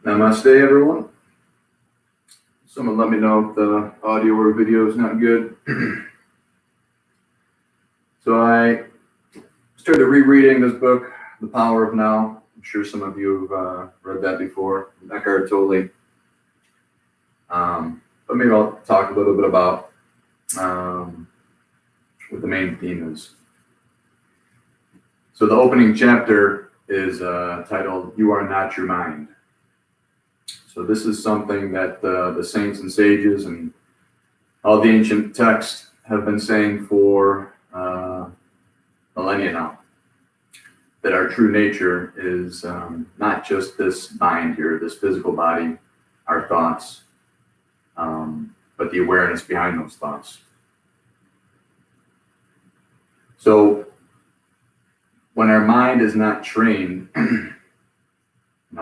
Namaste, everyone. Someone let me know if the audio or video is not good. So I started rereading this book, The Power of Now. I'm sure some of you have read that before, Eckhart Tolle. But maybe I'll talk a little bit about what the main theme is. So the opening chapter is titled, "You Are Not Your Mind." So this is something that the saints and sages and all the ancient texts have been saying for millennia now, that our true nature is not just this mind here, this physical body, our thoughts, but the awareness behind those thoughts. So when our mind is not trained,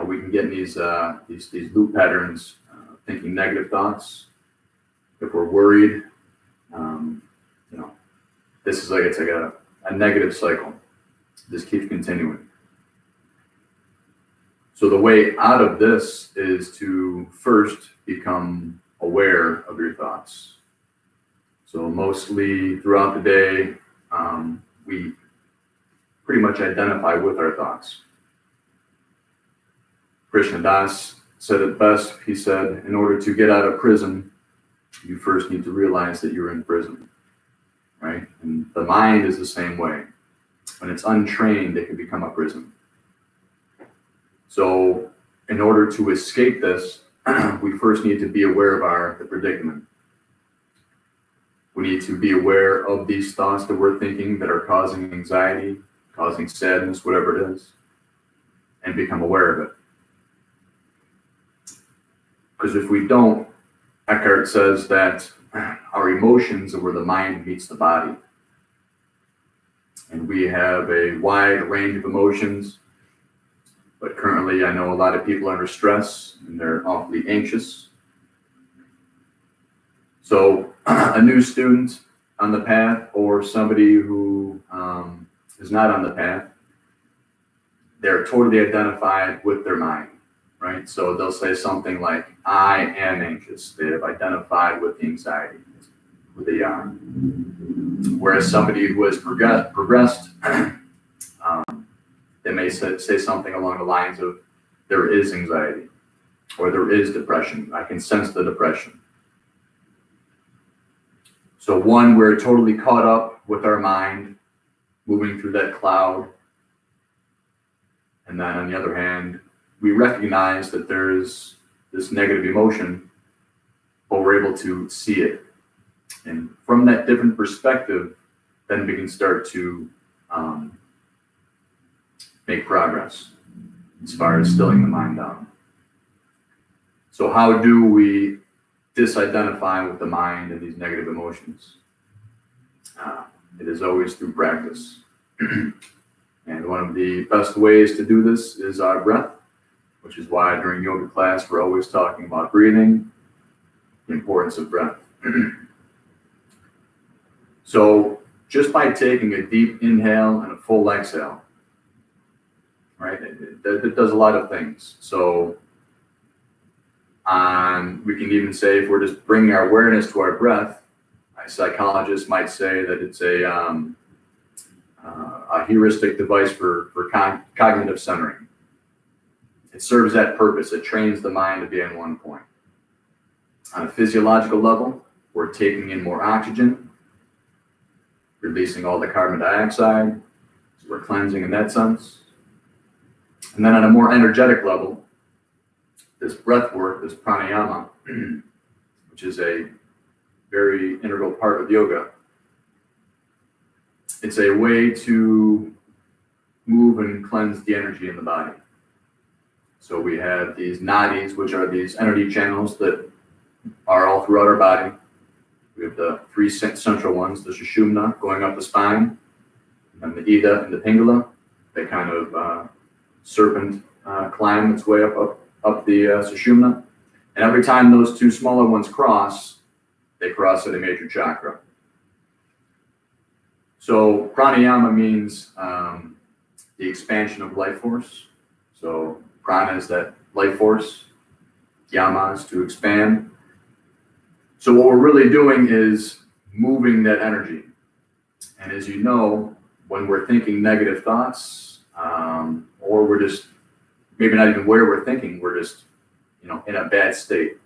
we can get in these loop patterns, thinking negative thoughts. If we're worried, this is it's like a negative cycle. This keeps continuing. So the way out of this is to first become aware of your thoughts. So mostly throughout the day, we pretty much identify with our thoughts. Krishna Das said it best. He said, in order to get out of prison, you first need to realize that you're in prison, right? And the mind is the same way. When it's untrained, it can become a prison. So in order to escape this, we first need to be aware of the predicament. We need to be aware of these thoughts that we're thinking that are causing anxiety, causing sadness, whatever it is, and become aware of it. Because if we don't, Eckhart says that our emotions are where the mind meets the body. And we have a wide range of emotions, but currently I know a lot of people are under stress and they're awfully anxious. So a new student on the path or somebody who is not on the path, they're totally identified with their mind. Right? So they'll say something like, I am anxious. They have identified with the anxiety, who they are. Whereas somebody who has progressed, they may say something along the lines of, there is anxiety, or there is depression. I can sense the depression. So one, we're totally caught up with our mind, moving through that cloud. And then on the other hand, we recognize that there's this negative emotion, but we're able to see it. And from that different perspective, then we can start to make progress as far as stilling the mind down. So how do we disidentify with the mind and these negative emotions? It is always through practice. And one of the best ways to do this is our breath, which is why during yoga class, we're always talking about breathing, the importance of breath. So just by taking a deep inhale and a full exhale, right, it does a lot of things. So we can even say, if we're just bringing our awareness to our breath, a psychologist might say that it's a heuristic device for cognitive centering. It serves that purpose. It trains the mind to be in one point. On a physiological level, we're taking in more oxygen, releasing all the carbon dioxide. So we're cleansing in that sense. And then on a more energetic level, this breath work, this pranayama, which is a very integral part of yoga, it's a way to move and cleanse the energy in the body. So we have these nadis, which are these energy channels that are all throughout our body. We have the three central ones, the sushumna going up the spine, and the ida and the pingala. They kind of serpent climb its way up the sushumna. And every time those two smaller ones cross, they cross at a major chakra. So pranayama means the expansion of life force. So prana is that life force, yama is to expand. So what we're really doing is moving that energy. And as you know, when we're thinking negative thoughts, or we're just maybe not even where we're thinking, we're just, in a bad state,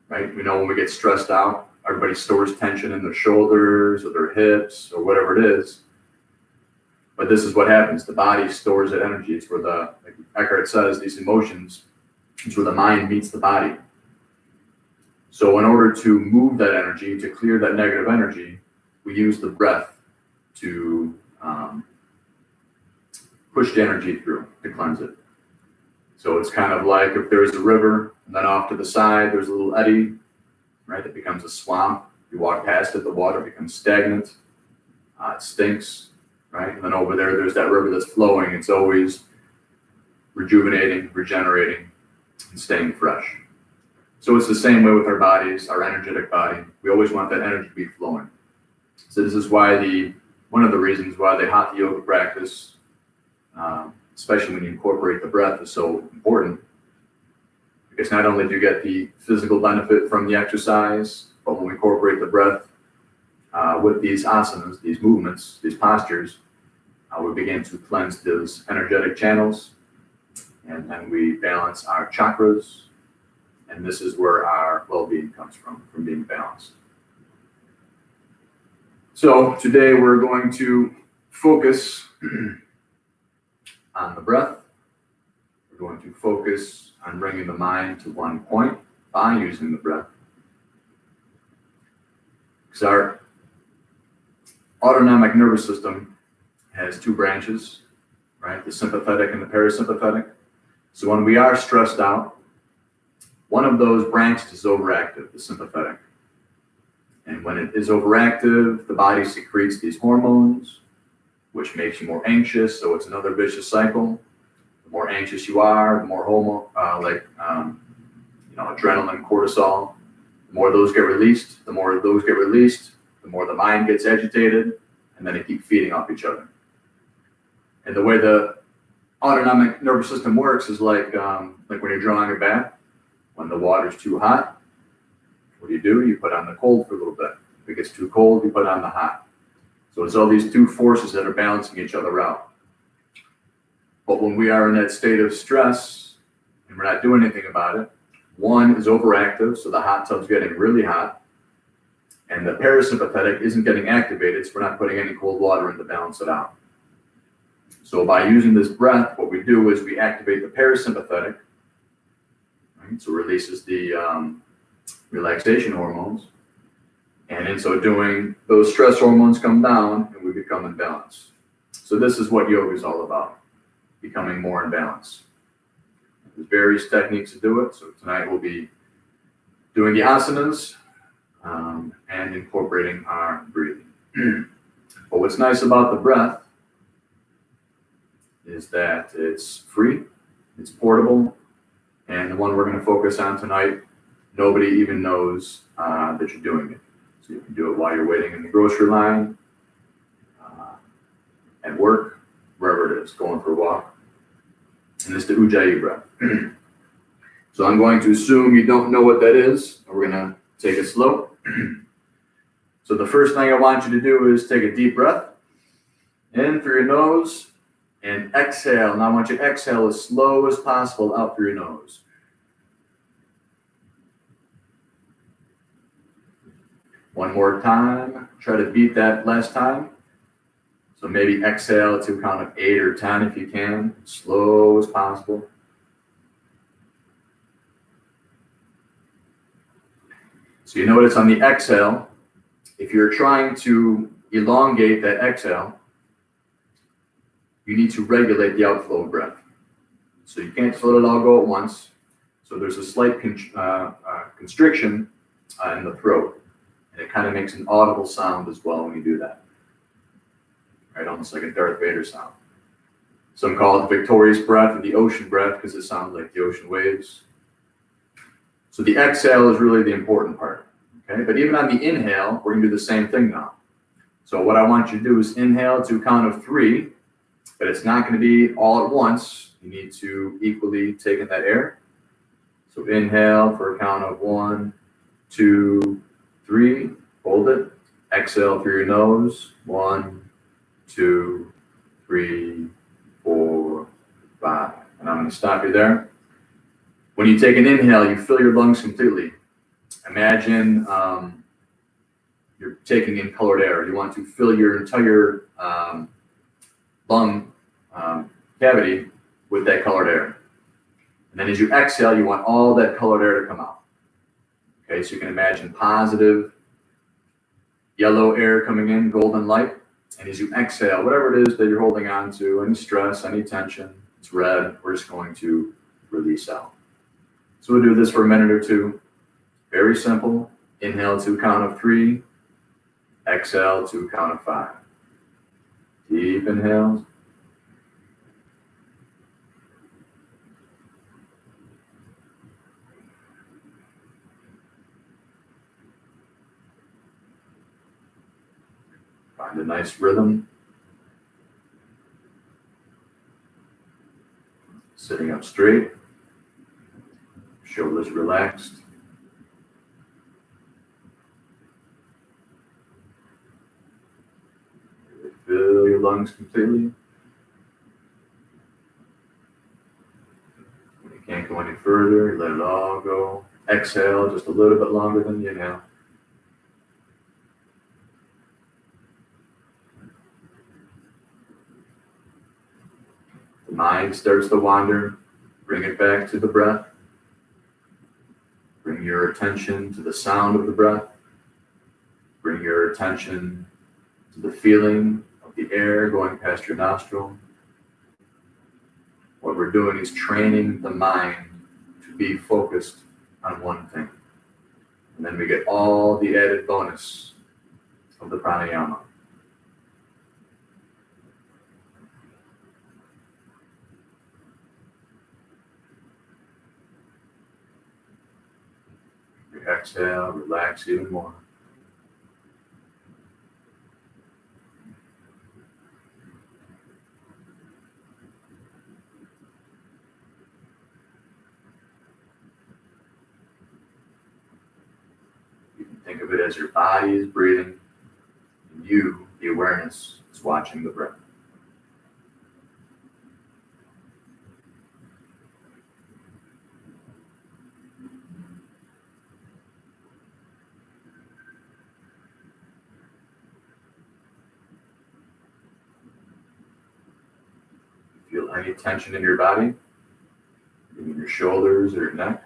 right? We know when we get stressed out, everybody stores tension in their shoulders or their hips or whatever it is. But this is what happens. The body stores that energy. It's where like Eckhart says, these emotions, it's where the mind meets the body. So in order to move that energy, to clear that negative energy, we use the breath to push the energy through, to cleanse it. So it's kind of like if there's a river, and then off to the side, there's a little eddy, right? It becomes a swamp. You walk past it, the water becomes stagnant. It stinks, right? And then over there's that river that's flowing. It's always rejuvenating, regenerating, and staying fresh. So it's the same way with our bodies, our energetic body. We always want that energy to be flowing. So this is why one of the reasons why the hatha yoga practice, especially when you incorporate the breath, is so important. Because not only do you get the physical benefit from the exercise, but when we incorporate the breath with these asanas, these movements, these postures, we begin to cleanse those energetic channels, and then we balance our chakras. And this is where our well-being comes from being balanced. So today we're going to focus on the breath. We're going to focus on bringing the mind to one point by using the breath. Because our autonomic nervous system has two branches, right? The sympathetic and the parasympathetic. So when we are stressed out, one of those branches is overactive, the sympathetic. And when it is overactive, the body secretes these hormones, which makes you more anxious. So it's another vicious cycle. The more anxious you are, the more adrenaline, cortisol, the more those get released. The more those get released, the more the mind gets agitated, and then they keep feeding off each other. And the way the autonomic nervous system works is like when you're drawing a bath. When the water's too hot, what do? You put on the cold for a little bit. If it gets too cold, you put on the hot. So it's all these two forces that are balancing each other out. But when we are in that state of stress and we're not doing anything about it, one is overactive, so the hot tub's getting really hot, and the parasympathetic isn't getting activated, so we're not putting any cold water in to balance it out. So by using this breath, what we do is we activate the parasympathetic. So it releases the relaxation hormones. And in so doing, those stress hormones come down and we become in balance. So this is what yoga is all about, becoming more in balance. There's various techniques to do it. So tonight we'll be doing the asanas and incorporating our breathing. But what's nice about the breath is that it's free, it's portable, and the one we're going to focus on tonight, nobody even knows that you're doing it. So you can do it while you're waiting in the grocery line, at work, wherever it is, going for a walk. And it's the Ujjayi breath. So I'm going to assume you don't know what that is, and we're going to take it slow. So the first thing I want you to do is take a deep breath in through your nose and exhale. Now I want you to exhale as slow as possible out through your nose. One more time. Try to beat that last time. So maybe exhale to a count of 8 or 10 if you can, slow as possible. So you notice on the exhale, if you're trying to elongate that exhale, you need to regulate the outflow of breath. So you can't just let it all go at once. So there's a slight constriction in the throat, and it kind of makes an audible sound as well when you do that. Right, almost like a Darth Vader sound. Some call it the victorious breath or the ocean breath because it sounds like the ocean waves. So the exhale is really the important part. Okay, but even on the inhale, we're going to do the same thing now. So what I want you to do is inhale to a count of 3, but it's not going to be all at once. You need to equally take in that air. So inhale for a count of 1, 2, 3. Hold it. Exhale through your nose. 1, 2, 3, 4, 5. And I'm going to stop you there. When you take an inhale, you fill your lungs completely. Imagine you're taking in colored air. You want to fill your entire lung cavity with that colored air. And then as you exhale, you want all that colored air to come out. Okay, so you can imagine positive yellow air coming in, golden light. And as you exhale, whatever it is that you're holding on to, any stress, any tension, it's red, we're just going to release out. So we'll do this for a minute or two. Very simple. Inhale to a count of 3. Exhale to a count of 5. Deep inhales. Find a nice rhythm. Sitting up straight. Shoulders relaxed. Fill your lungs completely. When you can't go any further, let it all go. Exhale just a little bit longer than the inhale. The mind starts to wander. Bring it back to the breath. Bring your attention to the sound of the breath. Bring your attention to the feeling of the air going past your nostril. What we're doing is training the mind to be focused on one thing. And then we get all the added bonus of the pranayama. Exhale, relax even more. You can think of it as your body is breathing, and you, the awareness, is watching the breath. Feel any tension in your body, in your shoulders or your neck.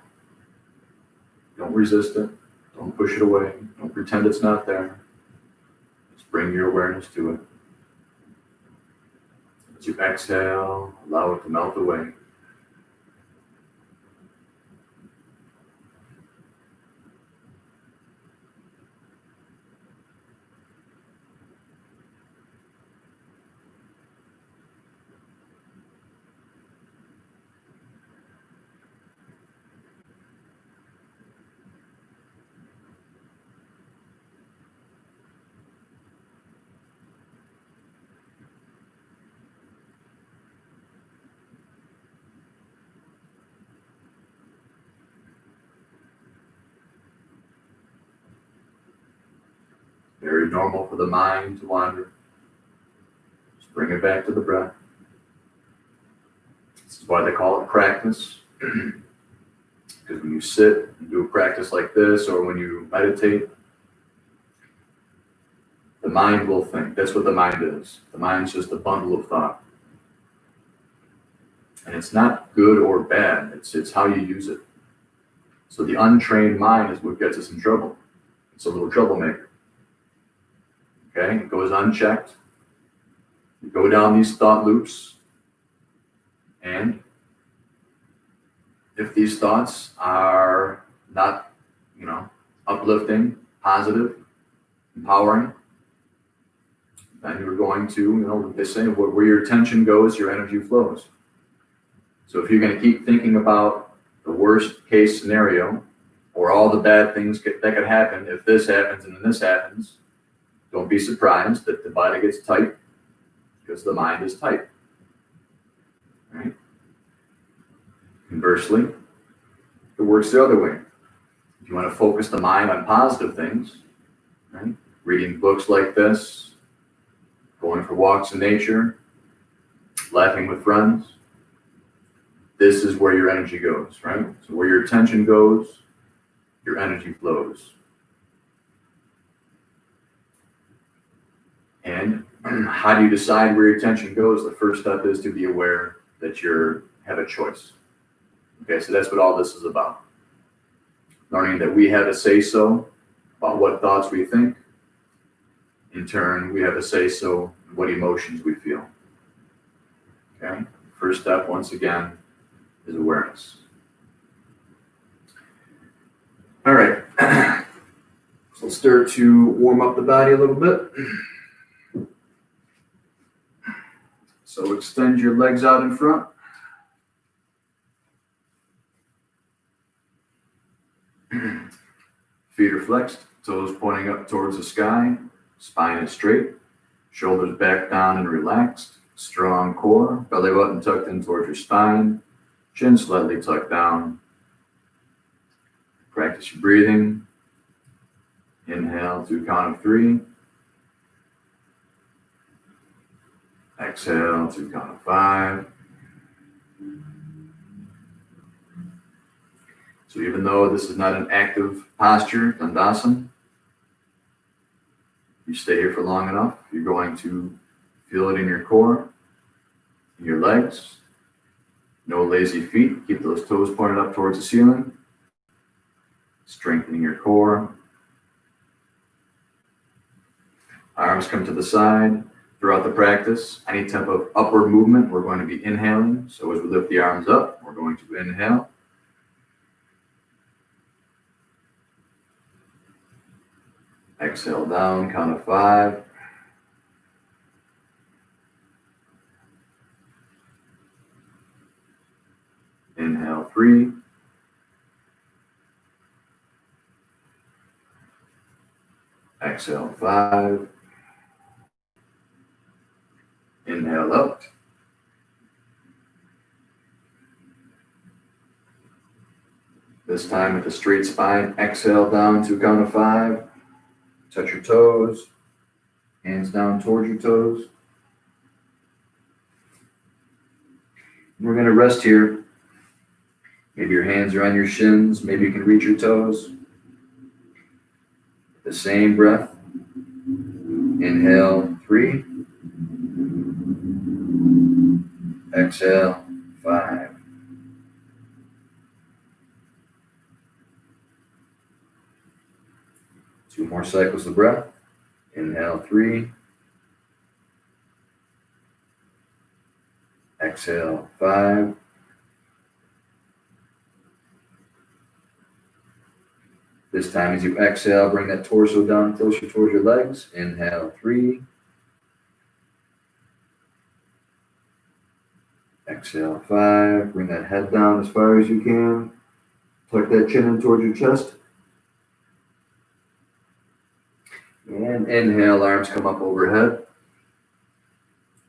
Don't resist it. Don't push it away. Don't pretend it's not there. Just bring your awareness to it. As you exhale, allow it to melt away. Very normal for the mind to wander. Just bring it back to the breath. This is why they call it practice. Because when you sit and do a practice like this, or when you meditate, the mind will think. That's what the mind is. The mind's just a bundle of thought. And it's not good or bad. It's how you use it. So the untrained mind is what gets us in trouble. It's a little troublemaker. Okay, it goes unchecked. You go down these thought loops, and if these thoughts are not, uplifting, positive, empowering, then you're going to, they say, where your attention goes, your energy flows. So if you're going to keep thinking about the worst case scenario, or all the bad things that could happen, if this happens and then this happens, don't be surprised that the body gets tight, because the mind is tight. Right? Conversely, it works the other way. If you want to focus the mind on positive things, right? Reading books like this, going for walks in nature, laughing with friends, this is where your energy goes, right? So where your attention goes, your energy flows. And how do you decide where your attention goes? The first step is to be aware that you have a choice. Okay, so that's what all this is about. Learning that we have a say-so about what thoughts we think. In turn, we have a say-so in what emotions we feel. Okay, first step, once again, is awareness. All right, so let's start to warm up the body a little bit. So extend your legs out in front. Feet are flexed, toes pointing up towards the sky, spine is straight, shoulders back down and relaxed, strong core, belly button tucked in towards your spine, chin slightly tucked down. Practice your breathing. Inhale to a count of 3. Exhale to a count of 5. So even though this is not an active posture, Dandasana, you stay here for long enough, you're going to feel it in your core, in your legs. No lazy feet. Keep those toes pointed up towards the ceiling. Strengthening your core. Arms come to the side. Throughout the practice, any type of upward movement, we're going to be inhaling. So as we lift the arms up, we're going to inhale. Exhale down, count of 5. Inhale 3. Exhale 5. Inhale up. This time with a straight spine, exhale down to a count of 5. Touch your toes, hands down towards your toes. We're going to rest here. Maybe your hands are on your shins, maybe you can reach your toes. The same breath. Inhale 3. Exhale 5. Two more cycles of breath. Inhale 3. Exhale 5. This time as you exhale, bring that torso down closer towards your legs. Inhale 3. Exhale 5. Bring that head down as far as you can. Tuck that chin in towards your chest. And inhale, arms come up overhead.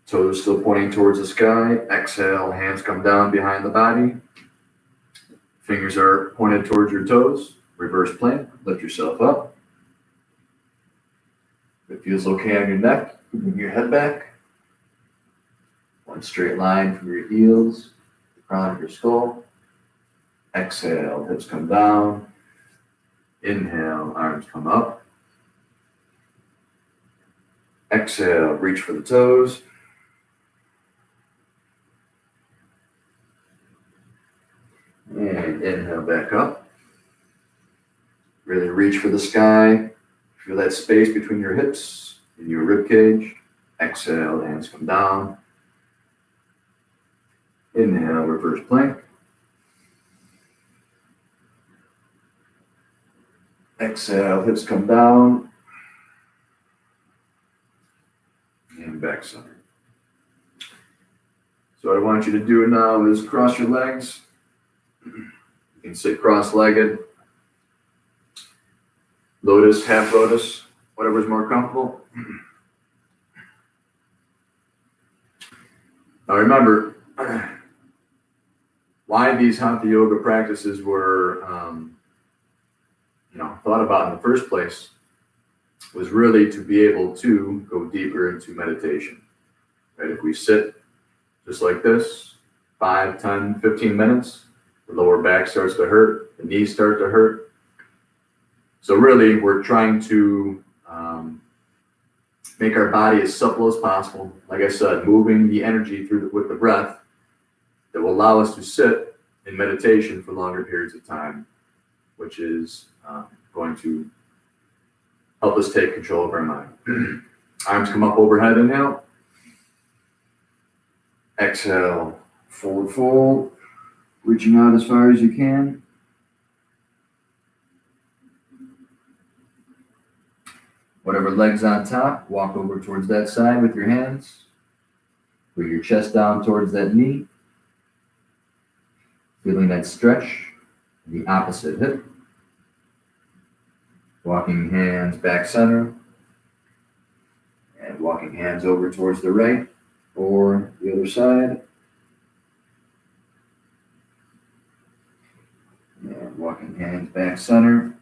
Toes still pointing towards the sky. Exhale, hands come down behind the body. Fingers are pointed towards your toes. Reverse plank, lift yourself up. If it feels okay on your neck, bring your head back. One straight line from your heels, the crown of your skull. Exhale, hips come down. Inhale, arms come up. Exhale, reach for the toes. And inhale back up. Really reach for the sky. Feel that space between your hips and your rib cage. Exhale, hands come down. Inhale, reverse plank. Exhale, hips come down. And back center. So what I want you to do now is cross your legs. You can sit cross-legged, lotus, half lotus, whatever's more comfortable. Now remember, why these hatha yoga practices were thought about in the first place was really to be able to go deeper into meditation. Right? If we sit just like this, 5, 10, 15 minutes, the lower back starts to hurt, the knees start to hurt. So really, we're trying to make our body as supple as possible. Like I said, moving the energy with the breath that will allow us to sit in meditation for longer periods of time, which is going to help us take control of our mind. Arms come up overhead, inhale. Exhale, forward fold, reaching out as far as you can. Whatever leg's on top, walk over towards that side with your hands. Bring your chest down towards that knee. Feeling that stretch in the opposite hip. Walking hands back center. And walking hands over towards the right or the other side. And walking hands back center.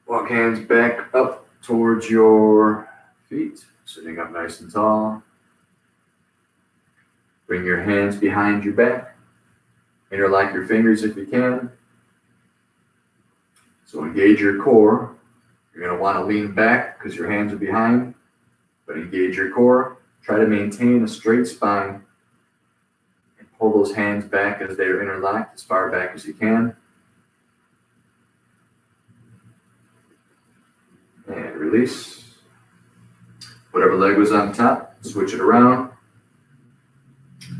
Walk hands back up towards your feet, sitting up nice and tall. Bring your hands behind your back. Interlock your fingers if you can. So engage your core. You're going to want to lean back because your hands are behind, but engage your core. Try to maintain a straight spine and pull those hands back as they are interlocked as far back as you can. And release. Whatever leg was on top, switch it around.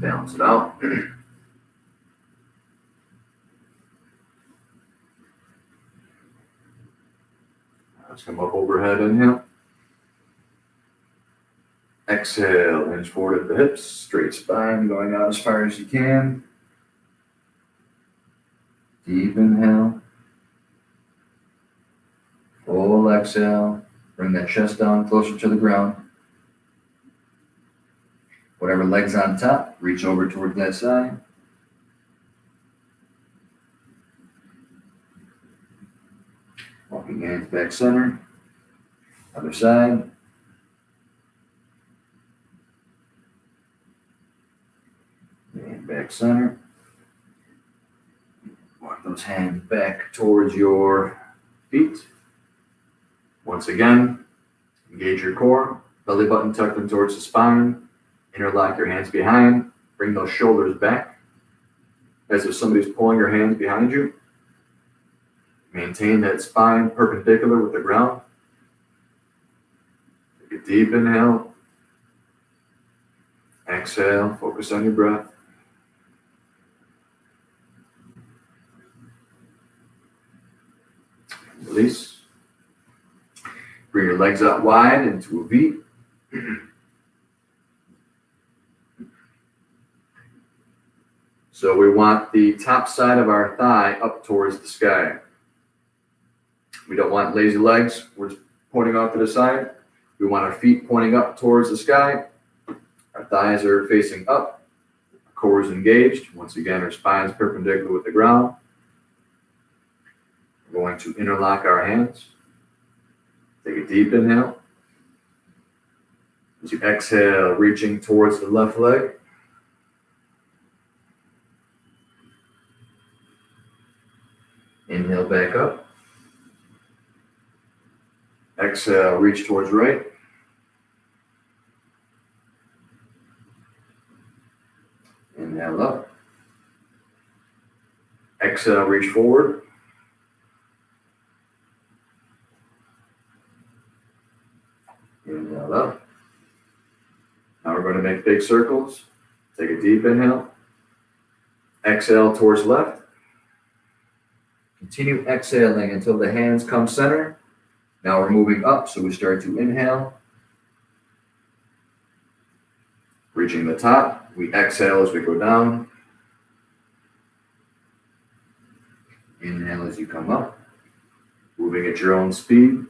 Balance it out. Let's come up overhead, inhale. Exhale, hinge forward at the hips, straight spine, going out as far as you can. Deep inhale. Full exhale. Bring that chest down closer to the ground. Whatever leg's on top, reach over towards that side. Walking hands back center. Other side. And back center. Walk those hands back towards your feet. Once again, engage your core. Belly button tucked in towards the spine. Interlock your hands behind. Bring those shoulders back as if somebody's pulling your hands behind you. Maintain that spine perpendicular with the ground. Take a deep inhale. Exhale. Focus on your breath. Release. Bring your legs out wide into a V. So we want the top side of our thigh up towards the sky. We don't want lazy legs. We're pointing off to the side. We want our feet pointing up towards the sky. Our thighs are facing up. Our core is engaged. Once again, our spine is perpendicular with the ground. We're going to interlock our hands. Take a deep inhale. As you exhale, reaching towards the left leg. Inhale back up. Exhale, reach towards right. exhale, reach forward. Inhale up. Now we're going to make big circles. Take a deep inhale. Exhale towards left. Continue exhaling until the hands come center. Now we're moving up, so we start to inhale. Reaching the top, we exhale as we go down. Inhale as you come up. Moving at your own speed.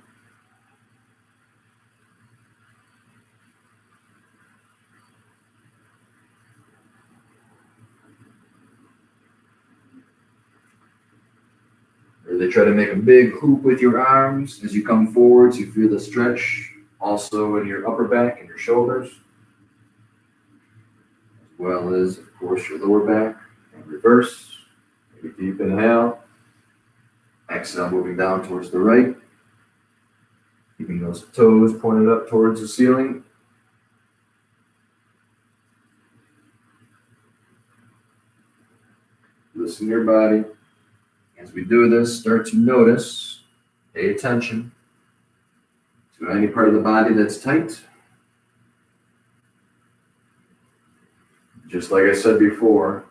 Really try to make a big hoop with your arms as you come forward, so you feel the stretch also in your upper back and your shoulders, as well as, of course, your lower back. And reverse. Take a deep inhale. Exhale, moving down towards the right. Keeping those toes pointed up towards the ceiling. Listen to your body. As we do this, start to notice, pay attention to any part of the body that's tight. Just like I said before,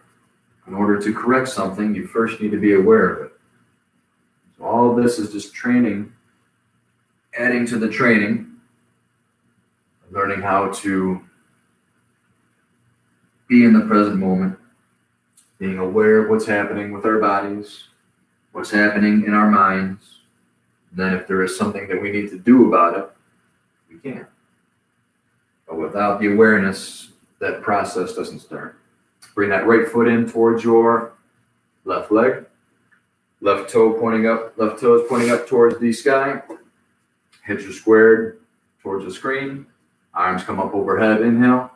in order to correct something, you first need to be aware of it. So all of this is just training, adding to the training, learning how to be in the present moment, being aware of what's happening with our bodies, what's happening in our minds. And then if there is something that we need to do about it, we can. But without the awareness, that process doesn't start. Bring that right foot in towards your left leg. Left toe pointing up, left toe is pointing up towards the sky. Hips are squared towards the screen. Arms come up overhead, inhale.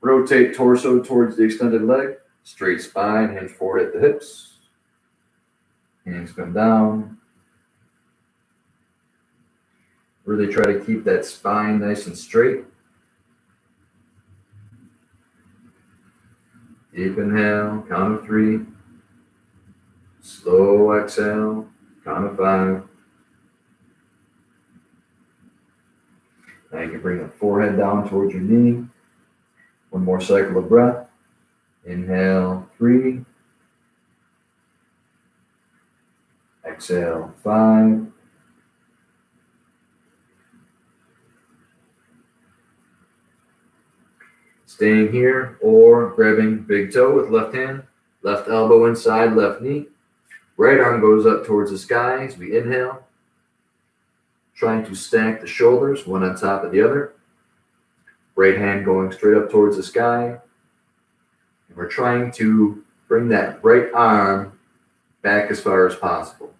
Rotate torso towards the extended leg. Straight spine, hinge forward at the hips. Hands come down. Really try to keep that spine nice and straight. Deep inhale, count of 3. Slow exhale, count of 5. Now you can bring the forehead down towards your knee. One more cycle of breath. Inhale, 3. Exhale, 5. Staying here or grabbing big toe with left hand, left elbow inside, left knee. Right arm goes up towards the sky as we inhale. Trying to stack the shoulders, one on top of the other. Right hand going straight up towards the sky. And we're trying to bring that right arm back as far as possible,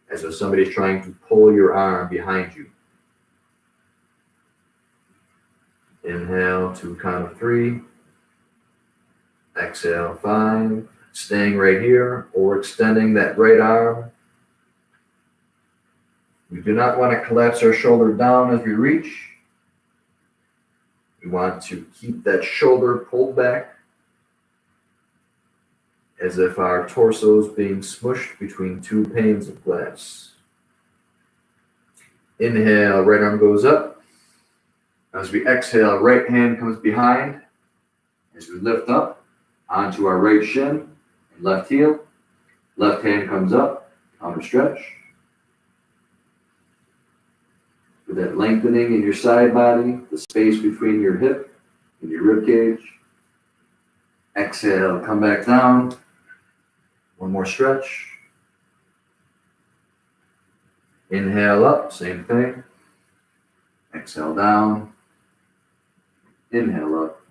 as if somebody's trying to pull your arm behind you. Inhale to a count of 3. Exhale, 5. Staying right here or extending that right arm. We do not want to collapse our shoulder down as we reach. We want to keep that shoulder pulled back as if our torso is being smushed between 2 panes of glass. Inhale, right arm goes up. As we exhale, right hand comes behind. As we lift up onto our right shin and left heel, left hand comes up, counter stretch. With that lengthening in your side body, the space between your hip and your rib cage. Exhale, come back down. One more stretch. Inhale up, same thing. Exhale down. Inhale up.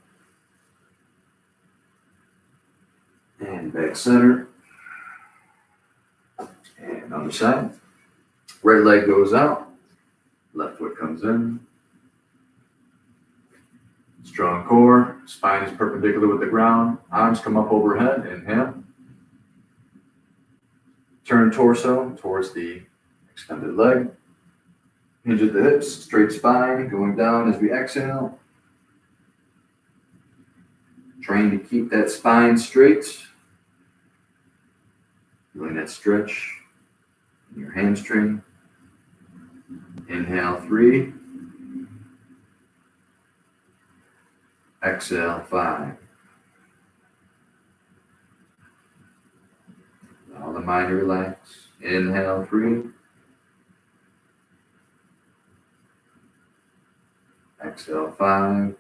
And back center. And other side. Right leg goes out. Left foot comes in. Strong core. Spine is perpendicular with the ground. Arms come up overhead. Inhale. Turn torso towards the extended leg. Hinge at the hips. Straight spine going down as we exhale. Trying to keep that spine straight. Feeling that stretch in your hamstring. Inhale 3. Exhale 5. Allow the mind to relax. Inhale 3. Exhale 5.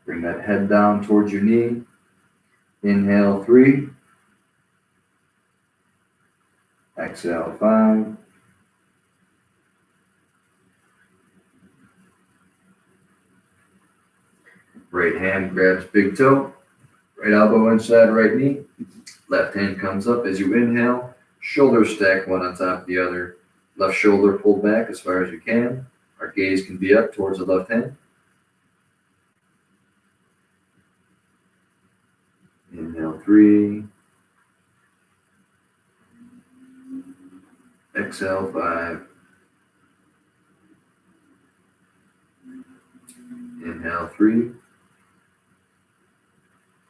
Bring that head down towards your knee. Inhale 3. Exhale 5. Right hand grabs big toe. Right elbow inside right knee. Left hand comes up as you inhale. Shoulders stacked one on top of the other. Left shoulder pulled back as far as you can. Our gaze can be up towards the left hand. Inhale 3. Exhale 5. Inhale 3.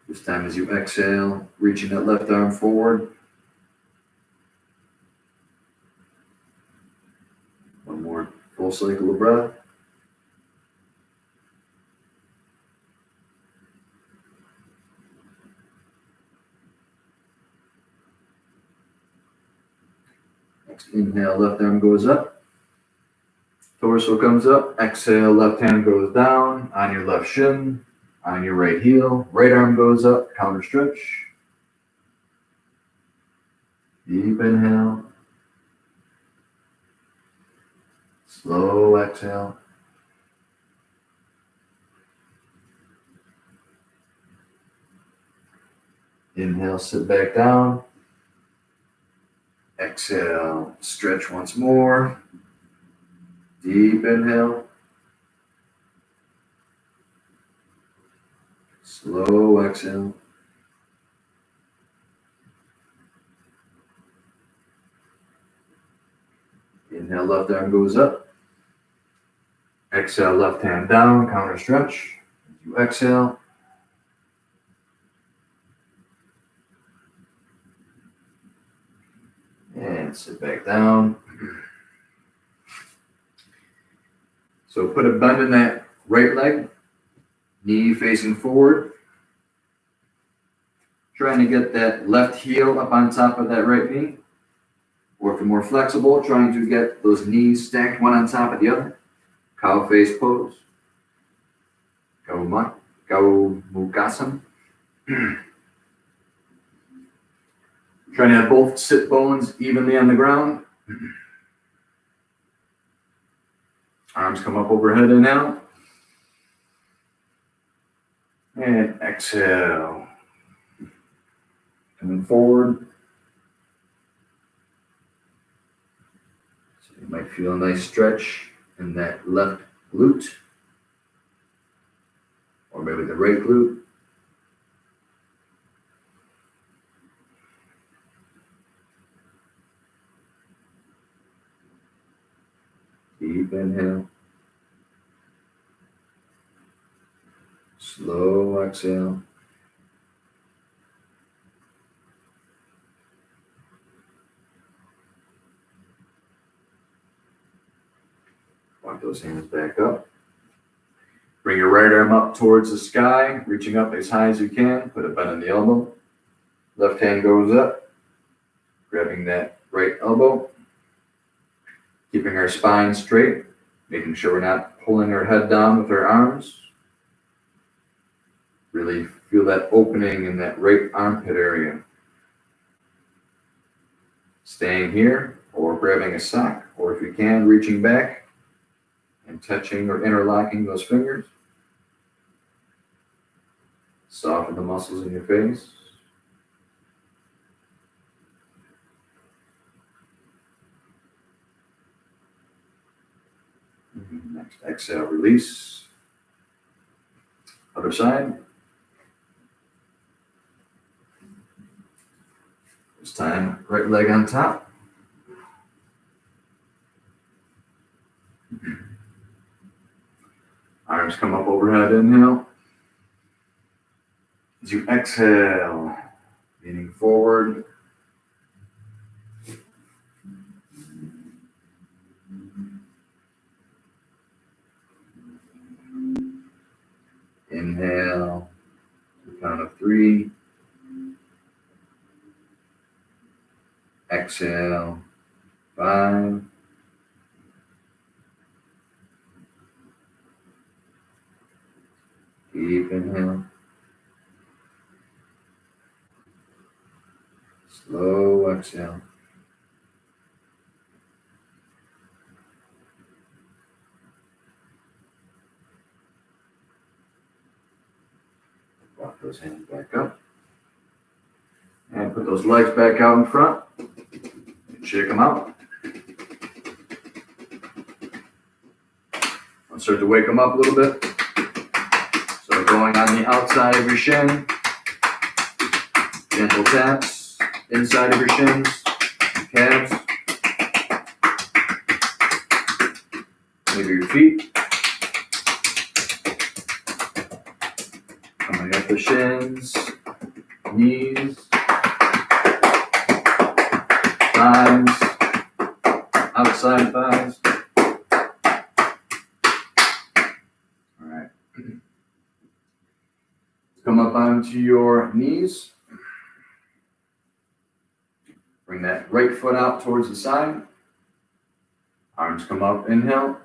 This time as you exhale, reaching that left arm forward. One more full cycle of breath. Next inhale, left arm goes up. Torso comes up. Exhale, left hand goes down on your left shin, on your right heel. Right arm goes up, counter stretch. Deep inhale. Slow exhale. Inhale, sit back down. Exhale, stretch once more. Deep inhale. Slow exhale. Inhale, left arm goes up. Exhale, left hand down, counter stretch. As you exhale. And sit back down. So put a bend in that right leg, knee facing forward. Trying to get that left heel up on top of that right knee. Or if you're more flexible, trying to get those knees stacked one on top of the other. Cow face pose. Mukasana. Trying to have both sit bones evenly on the ground. Arms come up overhead and out. And exhale. Coming forward. So you might feel a nice stretch in that left glute. Or maybe the right glute. Deep inhale. Slow exhale. Walk those hands back up. Bring your right arm up towards the sky, reaching up as high as you can. Put a bend in the elbow. Left hand goes up, grabbing that right elbow. Keeping our spine straight, making sure we're not pulling our head down with our arms. Really feel that opening in that right armpit area. Staying here or grabbing a sock, or if you can, reaching back and touching or interlocking those fingers. Soften the muscles in your face. Next exhale, release. Other side. This time, right leg on top. Arms come up overhead, inhale. As you exhale, leaning forward. Inhale, to the count of 3. Exhale, 5. Deep inhale. Slow exhale. Walk those hands back up. And put those legs back out in front. And shake them out. I'll start to wake them up a little bit. So going on the outside of your shin. Gentle taps inside of your shins, calves. Maybe your feet. Coming up the shins, knees, thighs, outside thighs. All right. Come up onto your knees. Bring that right foot out towards the side. Arms come up, inhale.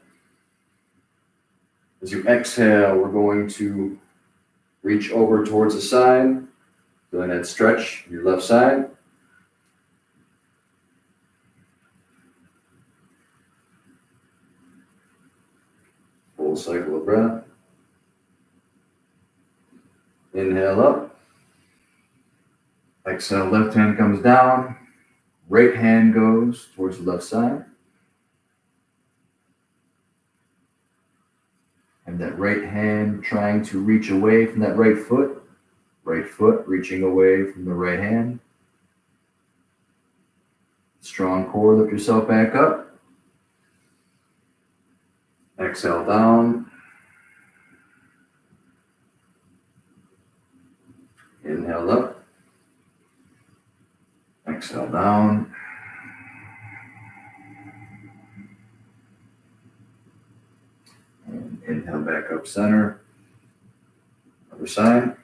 As you exhale, we're going to reach over towards the side. Feeling that stretch your left side. Full cycle of breath. Inhale up. Exhale, left hand comes down. Right hand goes towards the left side. And that right hand trying to reach away from that right foot reaching away from the right hand. Strong core, lift yourself back up. Exhale down. Inhale up. Exhale down. And inhale back up center. Other side.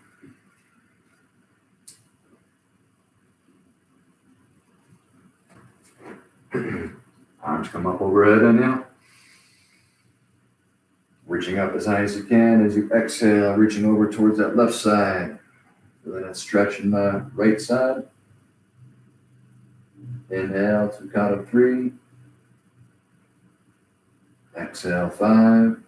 Arms come up overhead, inhale. Reaching up as high as you can. As you exhale, reaching over towards that left side. Feeling that stretch in the right side. Inhale to the count of 3. Exhale, 5.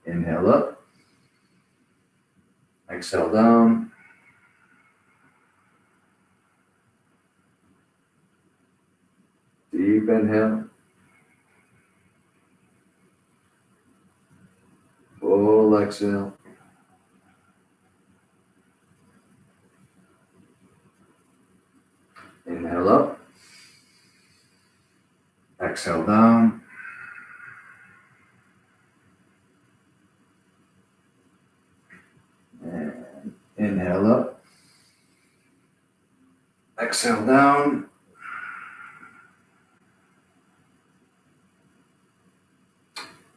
Inhale up. Exhale down. Deep inhale. Full exhale. Inhale up. Exhale down. And inhale up. Exhale down.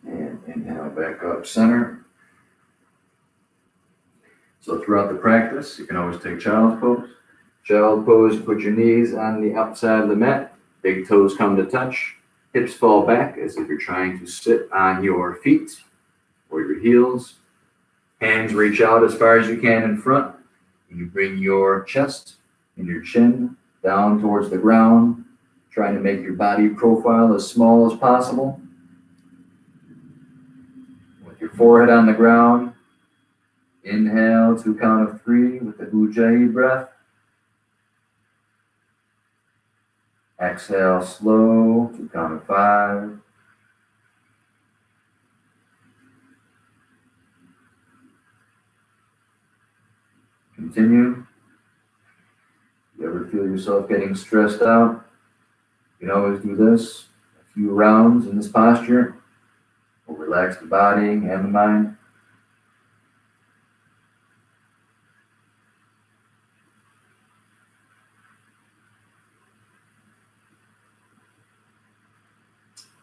And inhale back up center. So throughout the practice, you can always take child's pose. Child pose, put your knees on the outside of the mat. Big toes come to touch. Hips fall back as if you're trying to sit on your feet or your heels. Hands reach out as far as you can in front. You bring your chest and your chin down towards the ground, trying to make your body profile as small as possible. With your forehead on the ground, inhale to count of 3 with the Ujjayi breath. Exhale slow to count of 5. Continue. If you ever feel yourself getting stressed out, you can always do this. A few rounds in this posture. will relax the body and the mind.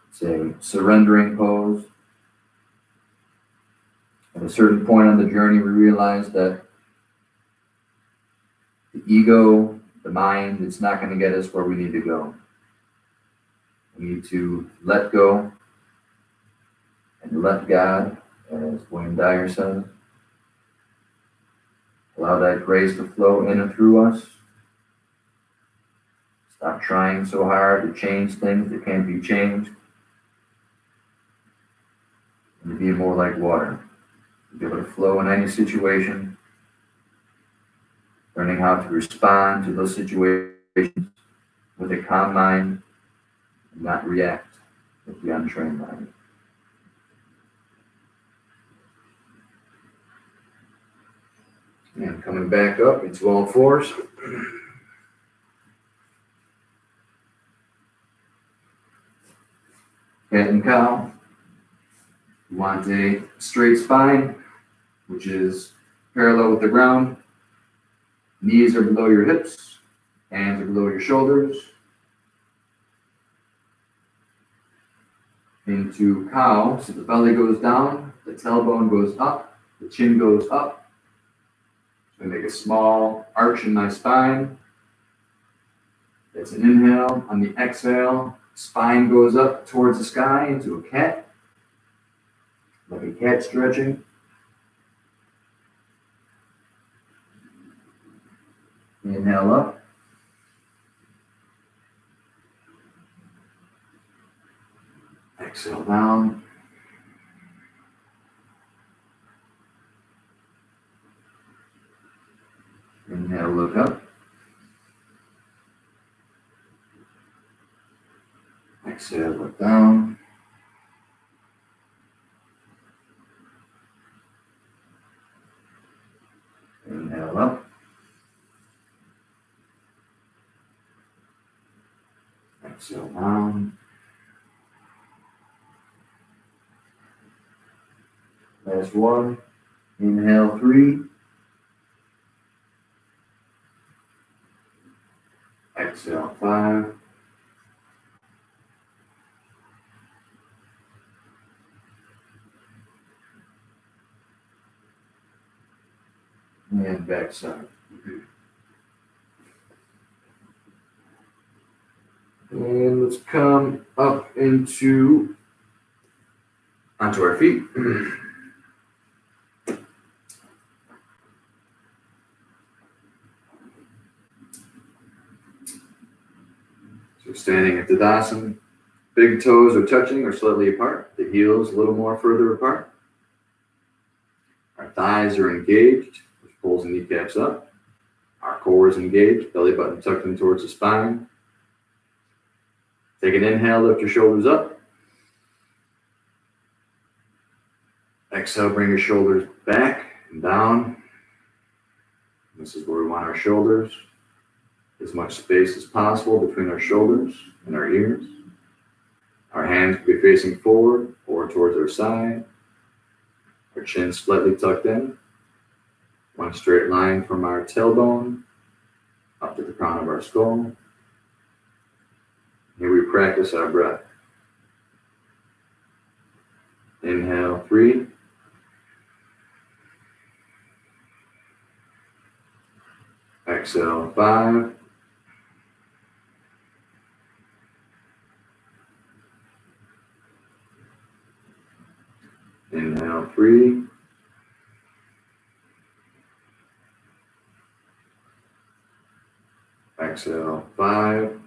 It's a surrendering pose. At a certain point on the journey, we realize that the ego, the mind, it's not going to get us where we need to go. We need to let go and let God, as William Dyer says. Allow that grace to flow in and through us. Stop trying so hard to change things that can't be changed. And to be more like water. To be able to flow in any situation. Learning how to respond to those situations with a calm mind and not react with the untrained mind. And coming back up into all fours. Cat and cow. You want a straight spine, which is parallel with the ground. Knees are below your hips. Hands are below your shoulders. Into cow, so the belly goes down, the tailbone goes up, the chin goes up. So make a small arch in my spine. That's an inhale. On the exhale, spine goes up towards the sky into a cat, like a cat stretching. Inhale up. Exhale down. Inhale, look up. Exhale, look down. Inhale up. Exhale down. Last one. Inhale 3. Exhale 5. And back 7. And let's come up onto our feet. So standing at Tadasana, big toes are touching or slightly apart, the heels a little more further apart. Our thighs are engaged, which pulls the kneecaps up. Our core is engaged, belly button tucked in towards the spine. Take an inhale, lift your shoulders up. Exhale, bring your shoulders back and down. This is where we want our shoulders. As much space as possible between our shoulders and our ears. Our hands can be facing forward or towards our side. Our chin slightly tucked in. One straight line from our tailbone up to the crown of our skull. Here we practice our breath. Inhale 3. Exhale 5. Inhale 3. Exhale 5.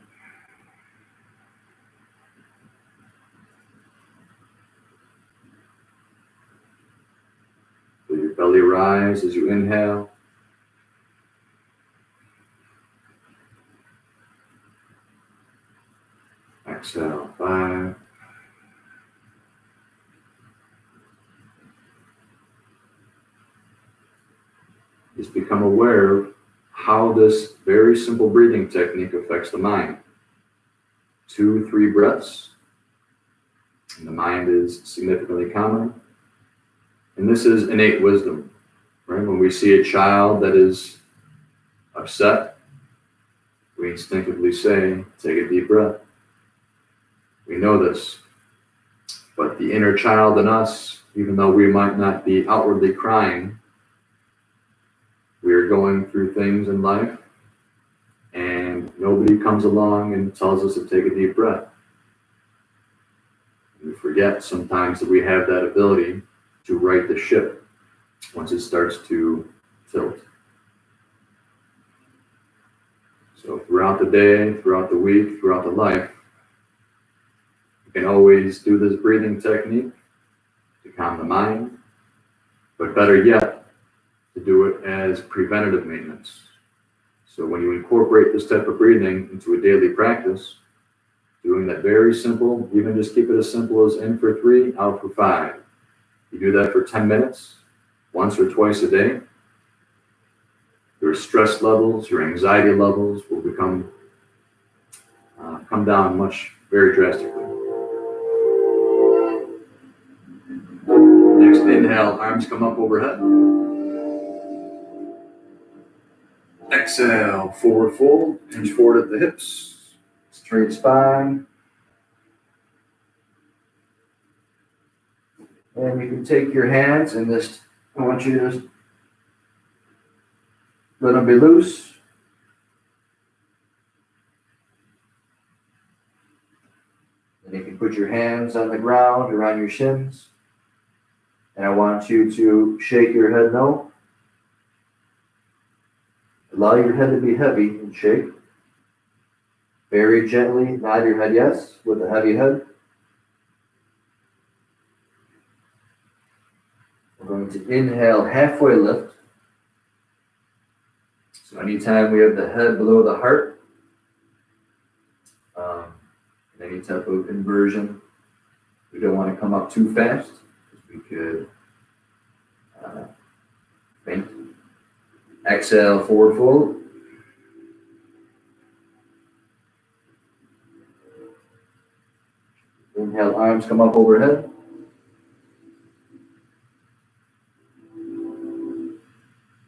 Feel your belly rise as you inhale. Exhale 5. Just become aware of how this very simple breathing technique affects the mind. 2, 3 breaths. and the mind is significantly calmer. And this is innate wisdom, right? When we see a child that is upset, we instinctively say, take a deep breath. We know this, but the inner child in us, even though we might not be outwardly crying, we are going through things in life, and nobody comes along and tells us to take a deep breath. We forget sometimes that we have that ability to right the ship once it starts to tilt. So throughout the day, throughout the week, throughout the life, you can always do this breathing technique to calm the mind, but better yet, to do it as preventative maintenance. So when you incorporate this type of breathing into a daily practice, doing that very simple, even just keep it as simple as in for 3, out for 5. You do that for 10 minutes, once or twice a day. Your stress levels, your anxiety levels will come down very drastically. Next inhale, arms come up overhead. Exhale, forward fold, hinge forward at the hips, straight spine. And you can take your hands and I want you to just let them be loose. And you can put your hands on the ground around your shins. And I want you to shake your head no. Allow your head to be heavy and shake. Very gently nod your head yes with a heavy head. We're going to inhale, halfway lift. So anytime we have the head below the heart, any type of inversion, we don't want to come up too fast because we could faint. Exhale, forward fold. Inhale, arms come up overhead.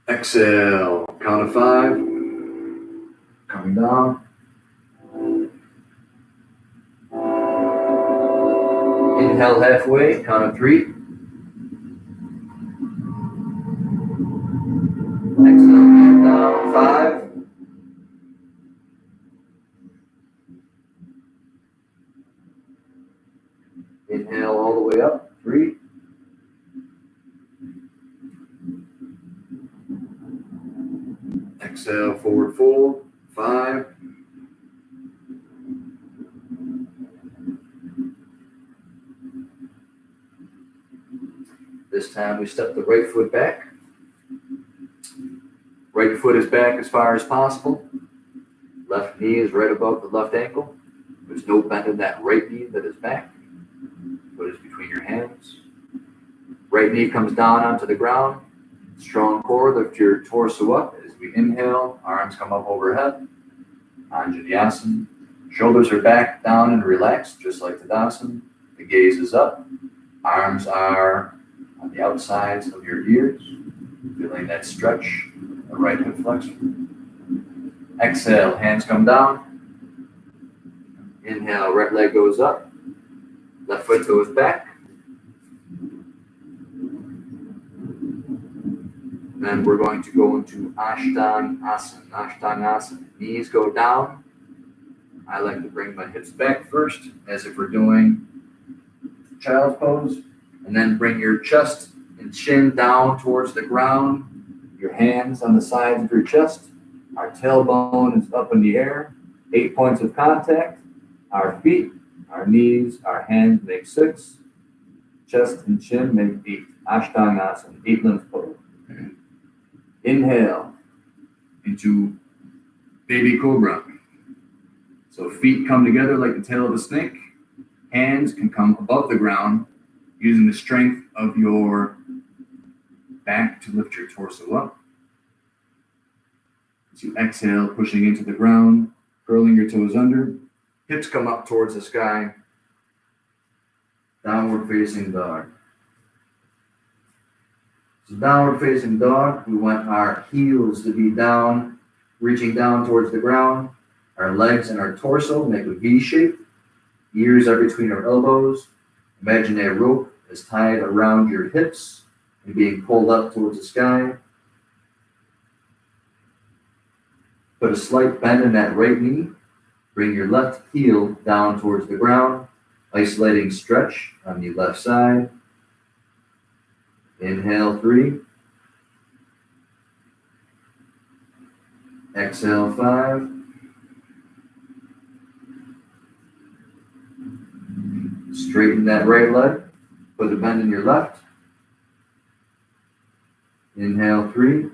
Exhale, count of 5. Coming down. Inhale halfway, count of 3. Exhale, down 5. Inhale all the way up, 3. Exhale, forward fold, 5. This time we step the right foot back. Right foot is back as far as possible. Left knee is right above the left ankle. There's no bend in that right knee that is back. Foot is between your hands. Right knee comes down onto the ground. Strong core, lift your torso up. As we inhale, arms come up overhead. Anjaneyasana. Shoulders are back, down, and relaxed, just like Tadasana. The gaze is up. Arms are on the outsides of your ears. Feeling that stretch, the right hip flexion. Exhale, hands come down. Inhale, right leg goes up. Left foot goes back. Then we're going to go into Ashtangasana. Ashtangasana. Knees go down. I like to bring my hips back first, as if we're doing child's pose. And then bring your chest and chin down towards the ground. Your hands on the sides of your chest. Our tailbone is up in the air. 8 points of contact. Our feet, our knees, our hands make 6. Chest and chin make 8. Ashtangasana, 8 lymph pose. Inhale into baby cobra. So feet come together like the tail of a snake. Hands can come above the ground using the strength of your back to lift your torso up. As you exhale, pushing into the ground, curling your toes under. Hips come up towards the sky. downward facing dog. So downward facing dog, we want our heels to be down, reaching down towards the ground. Our legs and our torso make a V shape. Ears are between our elbows. Imagine a rope is tied around your hips and being pulled up towards the sky. Put a slight bend in that right knee. Bring your left heel down towards the ground, isolating stretch on the left side. Inhale 3. Exhale 5. Straighten that right leg. Put a bend in your left. Inhale 3.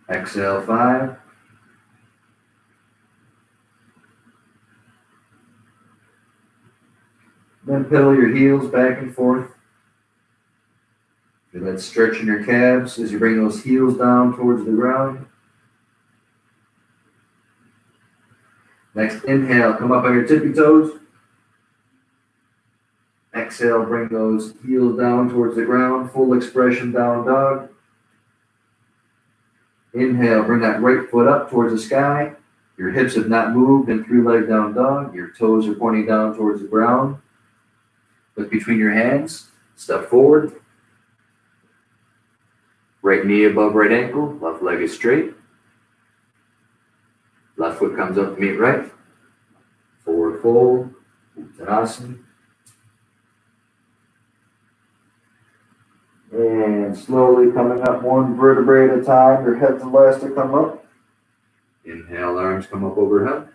Exhale 5. Then pedal your heels back and forth. Feel that stretch in your calves as you bring those heels down towards the ground. Next, inhale, come up on your tippy toes. Exhale, bring those heels down towards the ground, full expression down dog. Inhale, bring that right foot up towards the sky. Your hips have not moved in 3-leg down dog. Your toes are pointing down towards the ground. Look between your hands, step forward. Right knee above right ankle, left leg is straight. Left foot comes up to meet right. Forward fold, Uttanasana. And slowly coming up one vertebrae at a time, your head and last to come up. Inhale, arms come up overhead.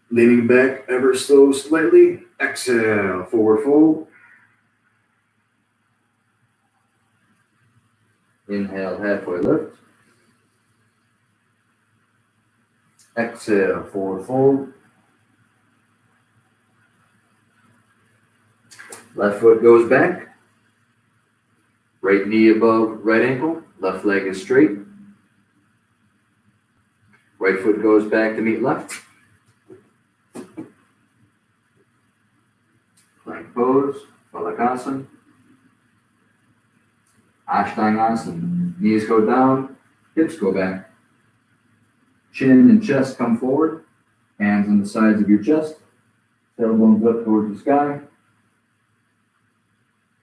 Leaning back ever so slightly. Exhale, forward fold. Inhale, halfway lift. Exhale, forward fold. Left foot goes back. Right knee above right ankle. Left leg is straight. Right foot goes back to meet left. Plank pose, Balakasana. Ashtangasana. Knees go down, hips go back. Chin and chest come forward. Hands on the sides of your chest. Tailbones up towards the sky.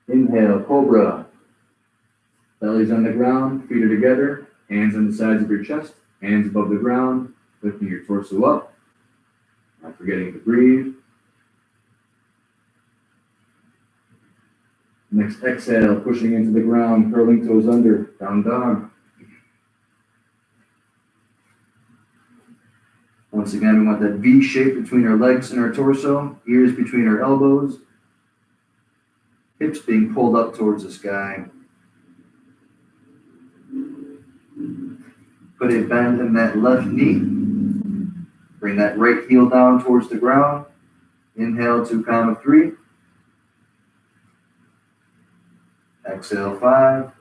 Inhale, cobra. Belly's on the ground, feet are together. Hands on the sides of your chest. Hands above the ground, lifting your torso up. Not forgetting to breathe. Next exhale, pushing into the ground, curling toes under, down dog. Once again, we want that V shape between our legs and our torso, ears between our elbows, hips being pulled up towards the sky. Put a bend in that left knee. Bring that right heel down towards the ground. Inhale to count of 3. Exhale 5.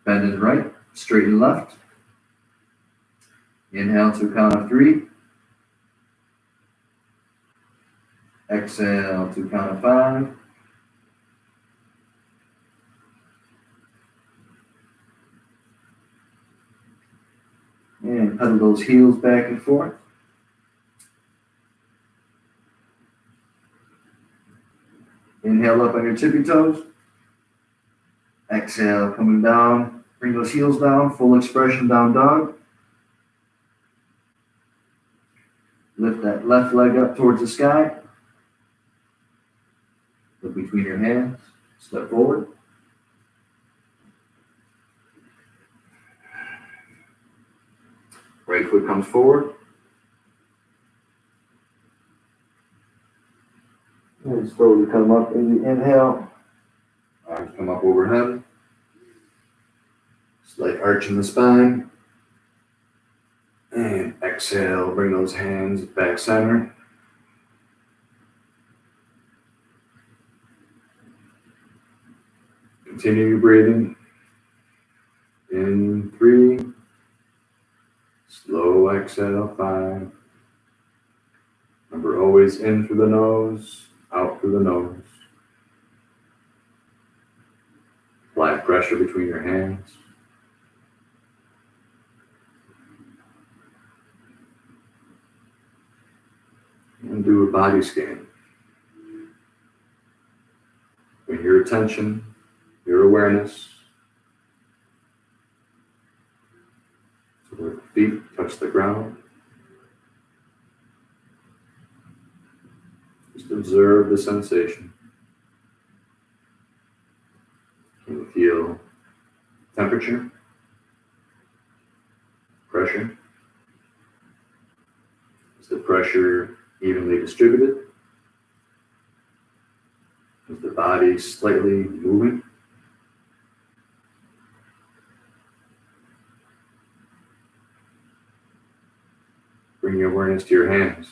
Bend in right, straighten left. Inhale to count of 3. Exhale to count of 5. And pedal those heels back and forth. Inhale up on your tippy toes. Exhale, coming down. Bring those heels down, full expression down dog. Lift that left leg up towards the sky. Look between your hands. Step forward. Right foot comes forward. And slowly come up in the inhale. Arms come up overhead. Slight arch in the spine. And exhale, bring those hands back center. Continue your breathing. in 3. Slow exhale, 5. Remember, always in through the nose, out through the nose. Apply pressure between your hands. And do a body scan. Bring your attention, your awareness to where the feet touch the ground. Just observe the sensation. Can you feel temperature, pressure? Is the pressure evenly distributed? Is the body slightly moving? Bring your awareness to your hands.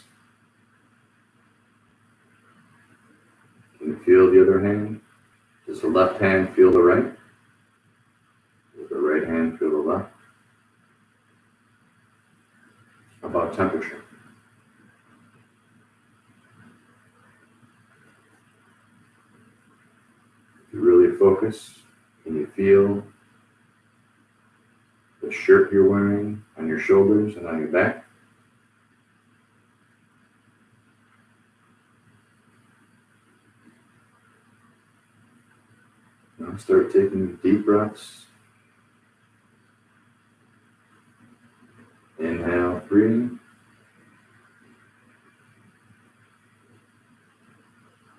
Can you feel the other hand? Does the left hand feel the right? Does the right hand feel the left? How about temperature? If you really focus, can you feel the shirt you're wearing on your shoulders and on your back? Now start taking deep breaths. Inhale, 3.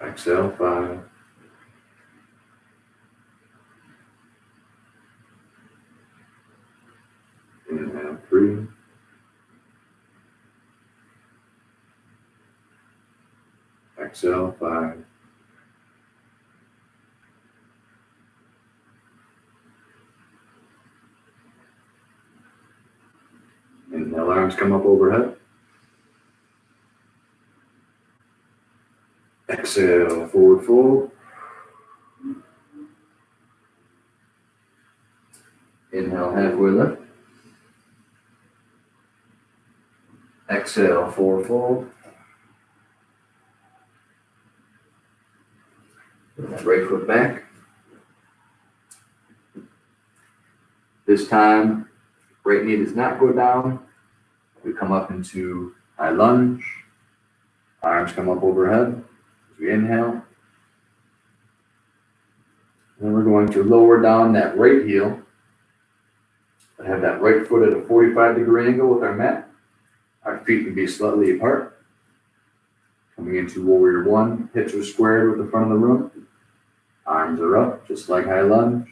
Exhale, 5. Inhale, 3. Exhale, 5. Inhale, arms come up overhead. Exhale, forward fold. Inhale, halfway lift. Exhale, forward fold. Right foot back. This time, right knee does not go down. We come up into high lunge. Arms come up overhead as we inhale. Then we're going to lower down that right heel. I have that right foot at a 45-degree angle with our mat. Our feet can be slightly apart. Coming into warrior 1, hips are squared with the front of the room. Arms are up, just like high lunge.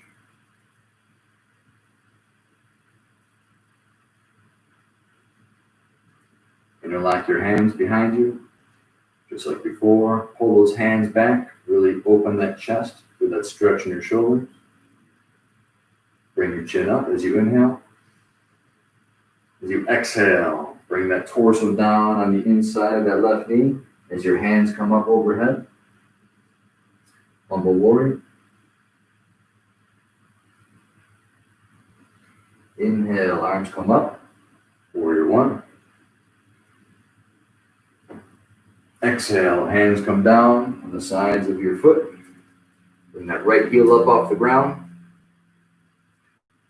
Interlock your hands behind you, just like before. Pull those hands back, really open that chest, feel that stretch in your shoulders. Bring your chin up as you inhale. As you exhale, bring that torso down on the inside of that left knee as your hands come up overhead. Humble warrior. Inhale, arms come up. Warrior 1. Exhale, hands come down on the sides of your foot. Bring that right heel up off the ground.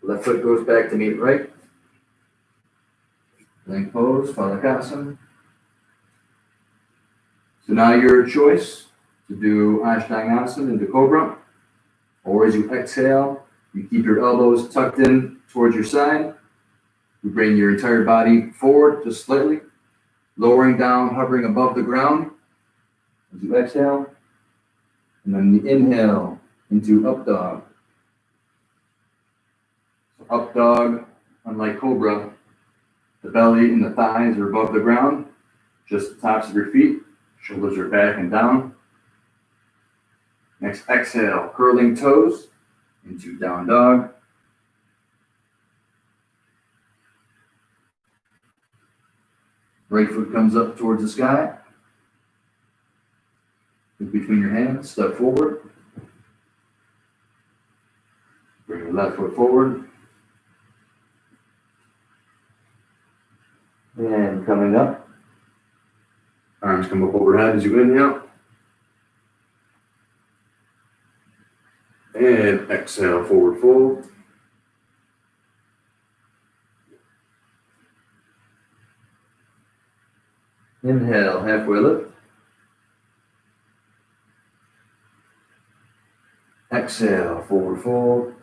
Left foot goes back to meet right. Plank pose, Phalakasana. So now your choice to do Ashtangasana into Cobra, or as you exhale, you keep your elbows tucked in towards your side. You bring your entire body forward just slightly, lowering down, hovering above the ground as you exhale. And then the inhale into up dog. So up dog, unlike Cobra, the belly and the thighs are above the ground, just the tops of your feet. Shoulders are back and down. Next, exhale, curling toes into down dog. Right foot comes up towards the sky. Look between your hands, step forward. Bring your left foot forward. come up overhead as you inhale. And exhale, forward fold. Inhale, halfway lift. Exhale, forward fold.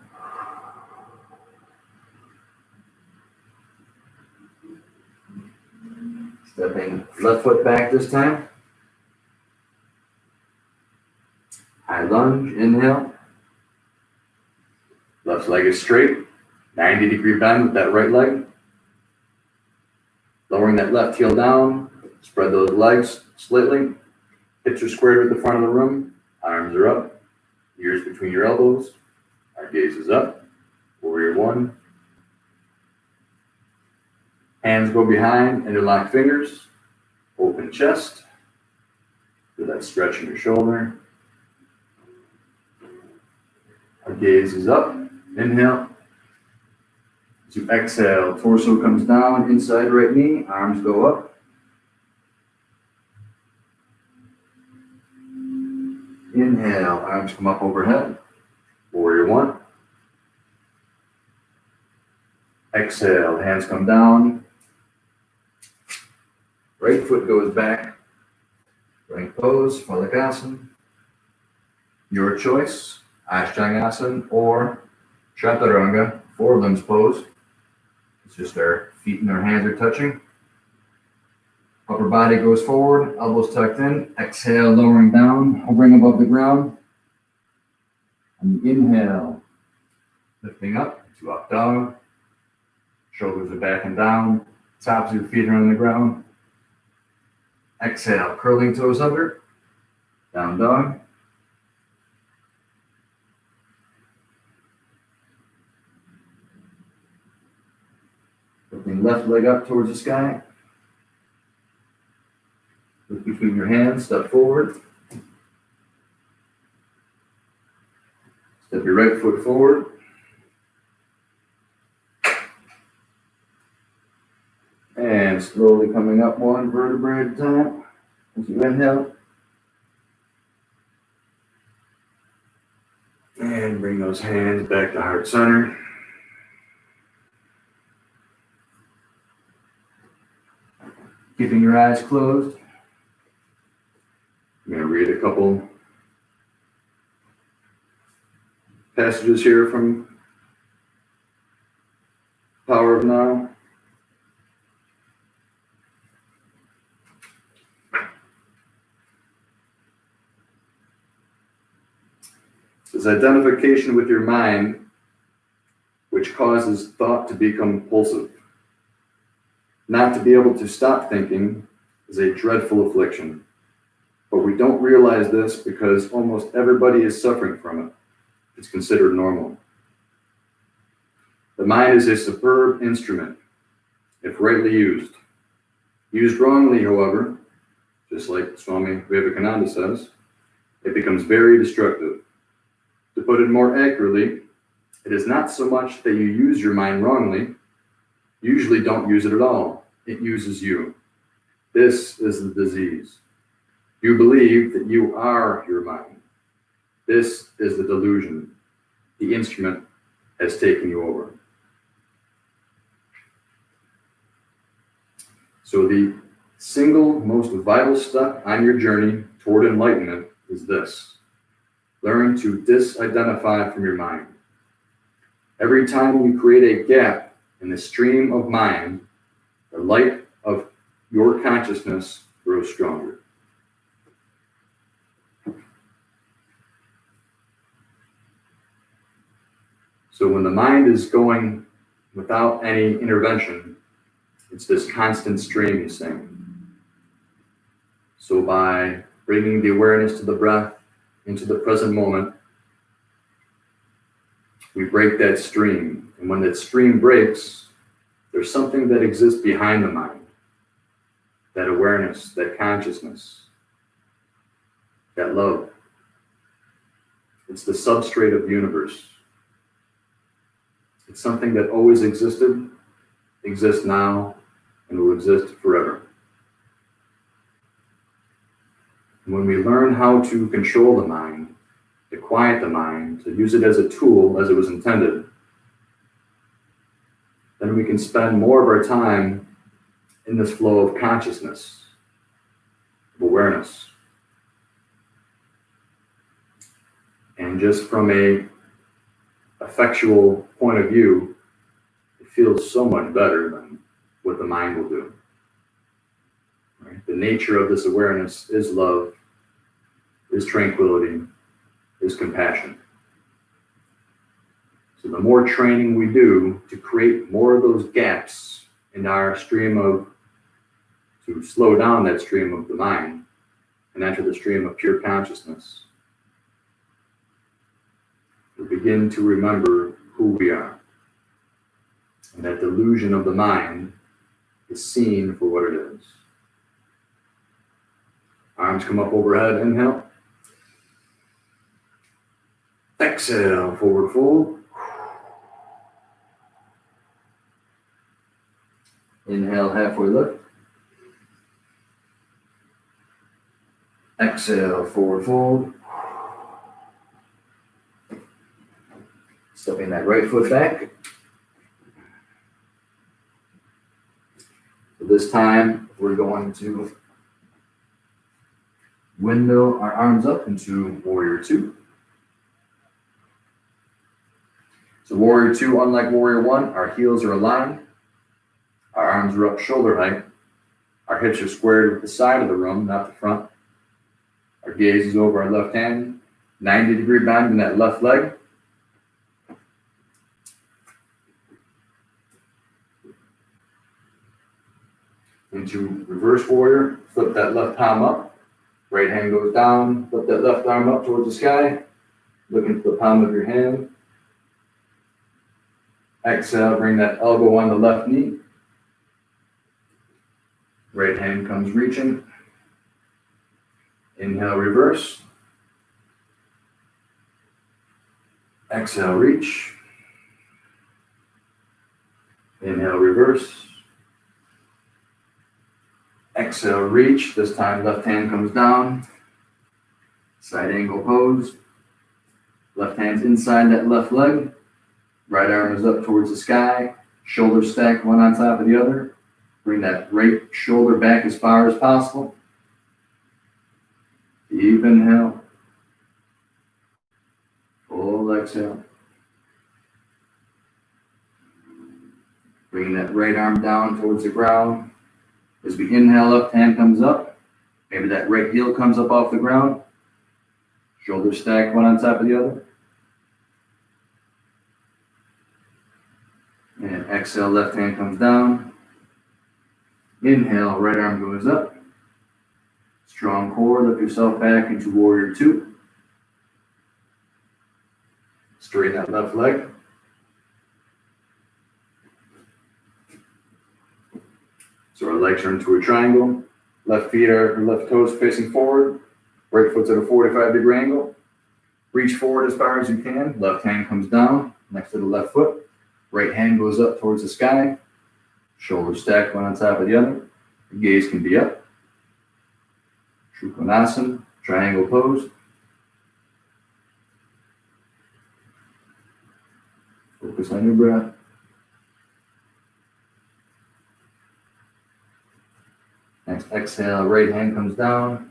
Stepping left foot back this time. High lunge, inhale. Left leg is straight. 90-degree bend with that right leg. Lowering that left heel down. Spread those legs slightly. Hips are squared with the front of the room. Arms are up. Ears between your elbows. Our gaze is up. Warrior one. Hands go behind, interlock fingers. Open chest. Feel that stretch in your shoulder. Our gaze is up. Inhale. As you exhale, torso comes down, inside right knee, arms go up. Inhale, arms come up overhead. Warrior one. Exhale, hands come down. Right foot goes back. Right pose, Phalakasana. Your choice, Ashtangasana or Chaturanga, four limbs pose. It's just our feet and our hands are touching. Upper body goes forward, elbows tucked in. Exhale, lowering down, hovering above the ground. And inhale, lifting up to up dog. Shoulders are back and down. Tops of your feet are on the ground. Exhale, curling toes under. Down dog. Lifting left leg up towards the sky. Look between your hands, step forward. Step your right foot forward. And slowly coming up one vertebrae at a time as you inhale. And bring those hands back to heart center. Keeping your eyes closed. I'm going to read a couple passages here from Power of Now. It says, identification with your mind, which causes thought to become compulsive. Not to be able to stop thinking is a dreadful affliction. But we don't realize this because almost everybody is suffering from it. It's considered normal. The mind is a superb instrument, if rightly used. Used wrongly, however, just like Swami Vivekananda says, it becomes very destructive. To put it more accurately, it is not so much that you use your mind wrongly. Usually don't use it at all. It uses you. This is the disease. You believe that you are your mind. This is the delusion. The instrument has taken you over. So the single most vital step on your journey toward enlightenment is this. Learn to disidentify from your mind. Every time you create a gap in the stream of mind, the light of your consciousness grows stronger. So when the mind is going without any intervention, it's this constant stream, he's saying. So by bringing the awareness to the breath, into the present moment, we break that stream. And when that stream breaks, there's something that exists behind the mind. That awareness, that consciousness, that love. It's the substrate of the universe. It's something that always existed, exists now, and will exist forever. When we learn how to control the mind, to quiet the mind, to use it as a tool as it was intended, then we can spend more of our time in this flow of consciousness, of awareness. And just from a effectual point of view, it feels so much better than what the mind will do. Right? The nature of this awareness is love, is tranquility, is compassion. So the more training we do to create more of those gaps in our stream of, to slow down that stream of the mind and enter the stream of pure consciousness, we begin to remember who we are. And that delusion of the mind is seen for what it is. Arms come up overhead, inhale. Exhale, forward fold. Inhale, halfway lift. Exhale, forward fold. Stepping that right foot back. So this time, we're going to windmill our arms up into Warrior Two. So Warrior Two, unlike Warrior One, our heels are aligned. Our arms are up shoulder height. Our hips are squared with the side of the room, not the front. Our gaze is over our left hand. 90-degree bend in that left leg. Into reverse warrior. Flip that left palm up. Right hand goes down. Flip that left arm up towards the sky. Look into the palm of your hand. Exhale, bring that elbow on the left knee. Right hand comes reaching. Inhale, reverse. Exhale, reach. Inhale, reverse. Exhale, reach. This time, left hand comes down. Side angle pose. Left hand's inside that left leg. Right arm is up towards the sky. Shoulders stacked one on top of the other. Bring that right shoulder back as far as possible. Deep inhale. Full exhale. Bringing that right arm down towards the ground. As we inhale, left hand comes up. Maybe that right heel comes up off the ground. Shoulders stacked one on top of the other. And exhale, left hand comes down. Inhale, right arm goes up. Strong core, lift yourself back into Warrior Two. Straighten that left leg. So our legs are into a triangle. Left toes facing forward. Right foot's at a 45-degree angle. Reach forward as far as you can. Left hand comes down next to the left foot. Right hand goes up towards the sky. Shoulders stacked one on top of the other. The gaze can be up. Trikonasana, triangle pose. Focus on your breath. Next exhale, right hand comes down.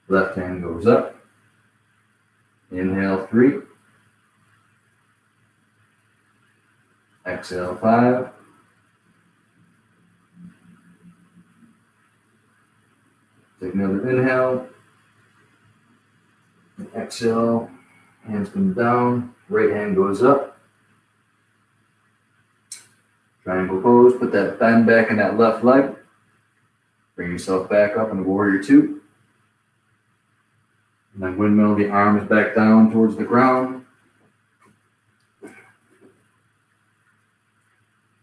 Left hand goes up. Inhale, 3. Exhale, 5. Take another inhale. Exhale, hands come down. Right hand goes up. Triangle pose, put that bend back in that left leg. Bring yourself back up into Warrior Two. And then windmill the arms back down towards the ground.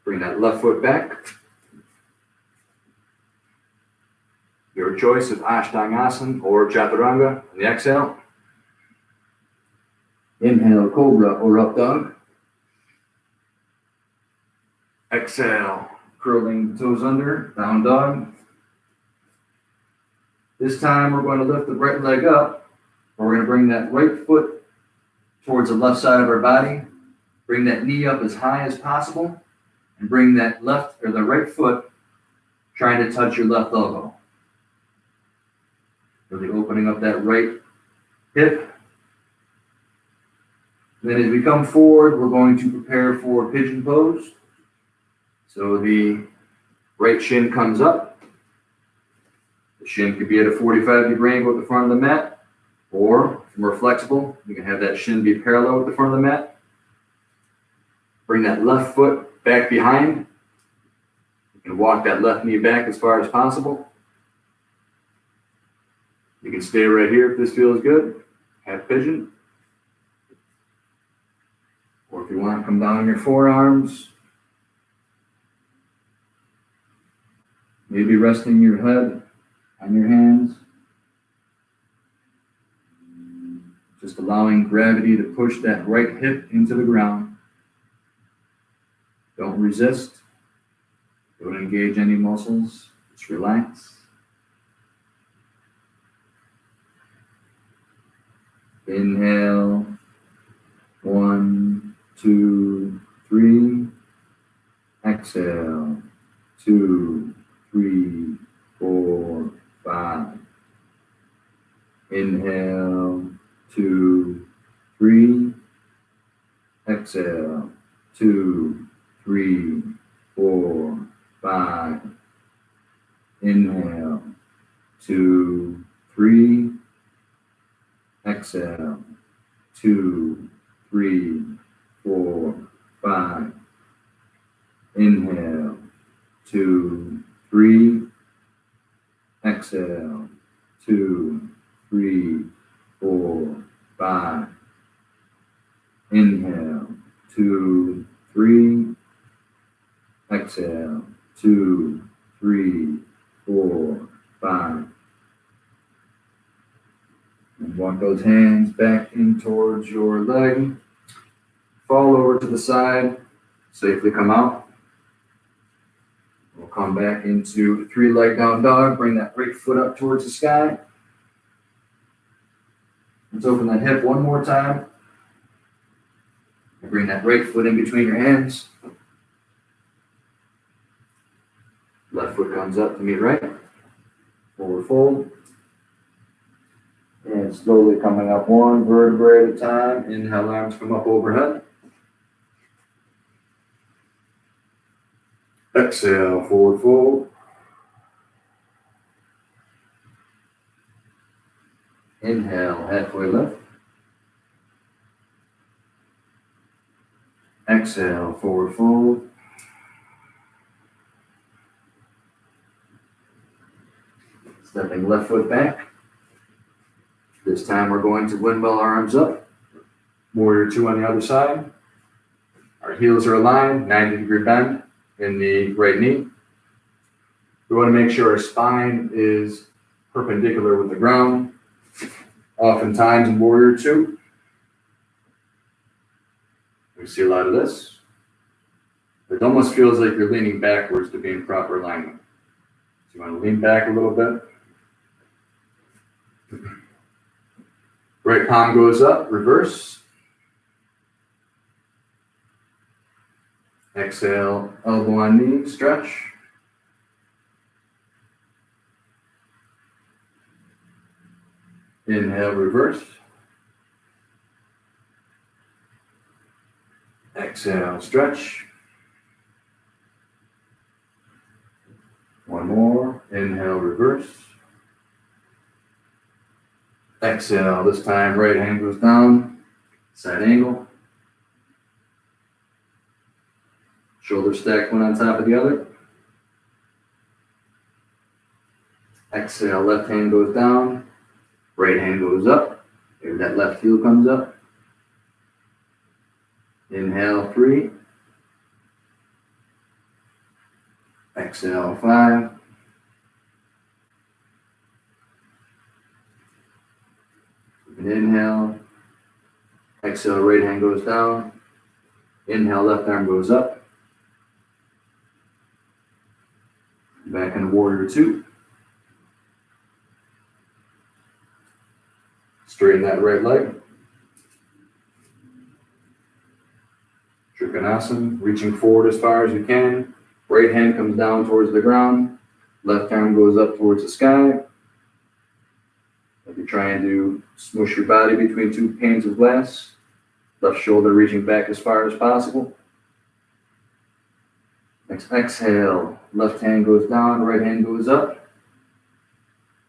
Bring that left foot back. Your choice of Ashtangasana or Chaturanga on the exhale. Inhale, Cobra or Up Dog. Exhale, curling the toes under, Down Dog. This time we're going to lift the right leg up. We're going to bring that right foot towards the left side of our body. Bring that knee up as high as possible and bring that left or the right foot trying to touch your left elbow. Really opening up that right hip. Then as we come forward, we're going to prepare for pigeon pose. So the right shin comes up. The shin could be at a 45-degree angle at the front of the mat, or if you're more flexible, you can have that shin be parallel with the front of the mat. Bring that left foot back behind. You can walk that left knee back as far as possible. You can stay right here if this feels good. Half pigeon. Or if you want, come down on your forearms. Maybe resting your head on your hands. Just allowing gravity to push that right hip into the ground. Don't resist. Don't engage any muscles. Just relax. Inhale. 1, 2, 3. Exhale. 2, 3, 4, 5. Inhale. 2, 3. Exhale. 2, 3, 4, 5. Inhale. 2, 3. Exhale. 2, 3, 4, 5. Inhale. 2, 3. Exhale. 2, 3, 4, 5. Inhale. 2, 3. Exhale. 2, 3, 4, 5. And walk those hands back in towards your leg. Fall over to the side. Safely come out. We'll come back into 3-leg down dog. Bring that right foot up towards the sky. Let's open that hip one more time. And bring that right foot in between your hands. Left foot comes up to meet right. Forward fold. And slowly coming up one vertebrae at a time. Inhale, arms come up overhead. Exhale, forward fold. Inhale, halfway lift. Exhale, forward fold. Stepping left foot back. This time we're going to windmill arms up. Warrior 2 on the other side. Our heels are aligned, 90-degree bend in the right knee. We want to make sure our spine is perpendicular with the ground. Oftentimes in Warrior 2, we see a lot of this. It almost feels like you're leaning backwards to be in proper alignment. So you want to lean back a little bit. Right palm goes up, reverse. Exhale, elbow on knee, stretch. Inhale, reverse. Exhale, stretch. One more. Inhale, reverse. Exhale. This time, right hand goes down. Side angle. Shoulder stacked one on top of the other. Exhale. Left hand goes down. Right hand goes up. Maybe that left heel comes up. Inhale, 3. Exhale, 5. Inhale. Exhale, right hand goes down. Inhale, left arm goes up. Back into Warrior 2. Straighten that right leg. Trikonasana, reaching forward as far as you can. Right hand comes down towards the ground. Left arm goes up towards the sky. If you're trying to smush your body between two panes of glass, left shoulder reaching back as far as possible. Next exhale, left hand goes down, right hand goes up.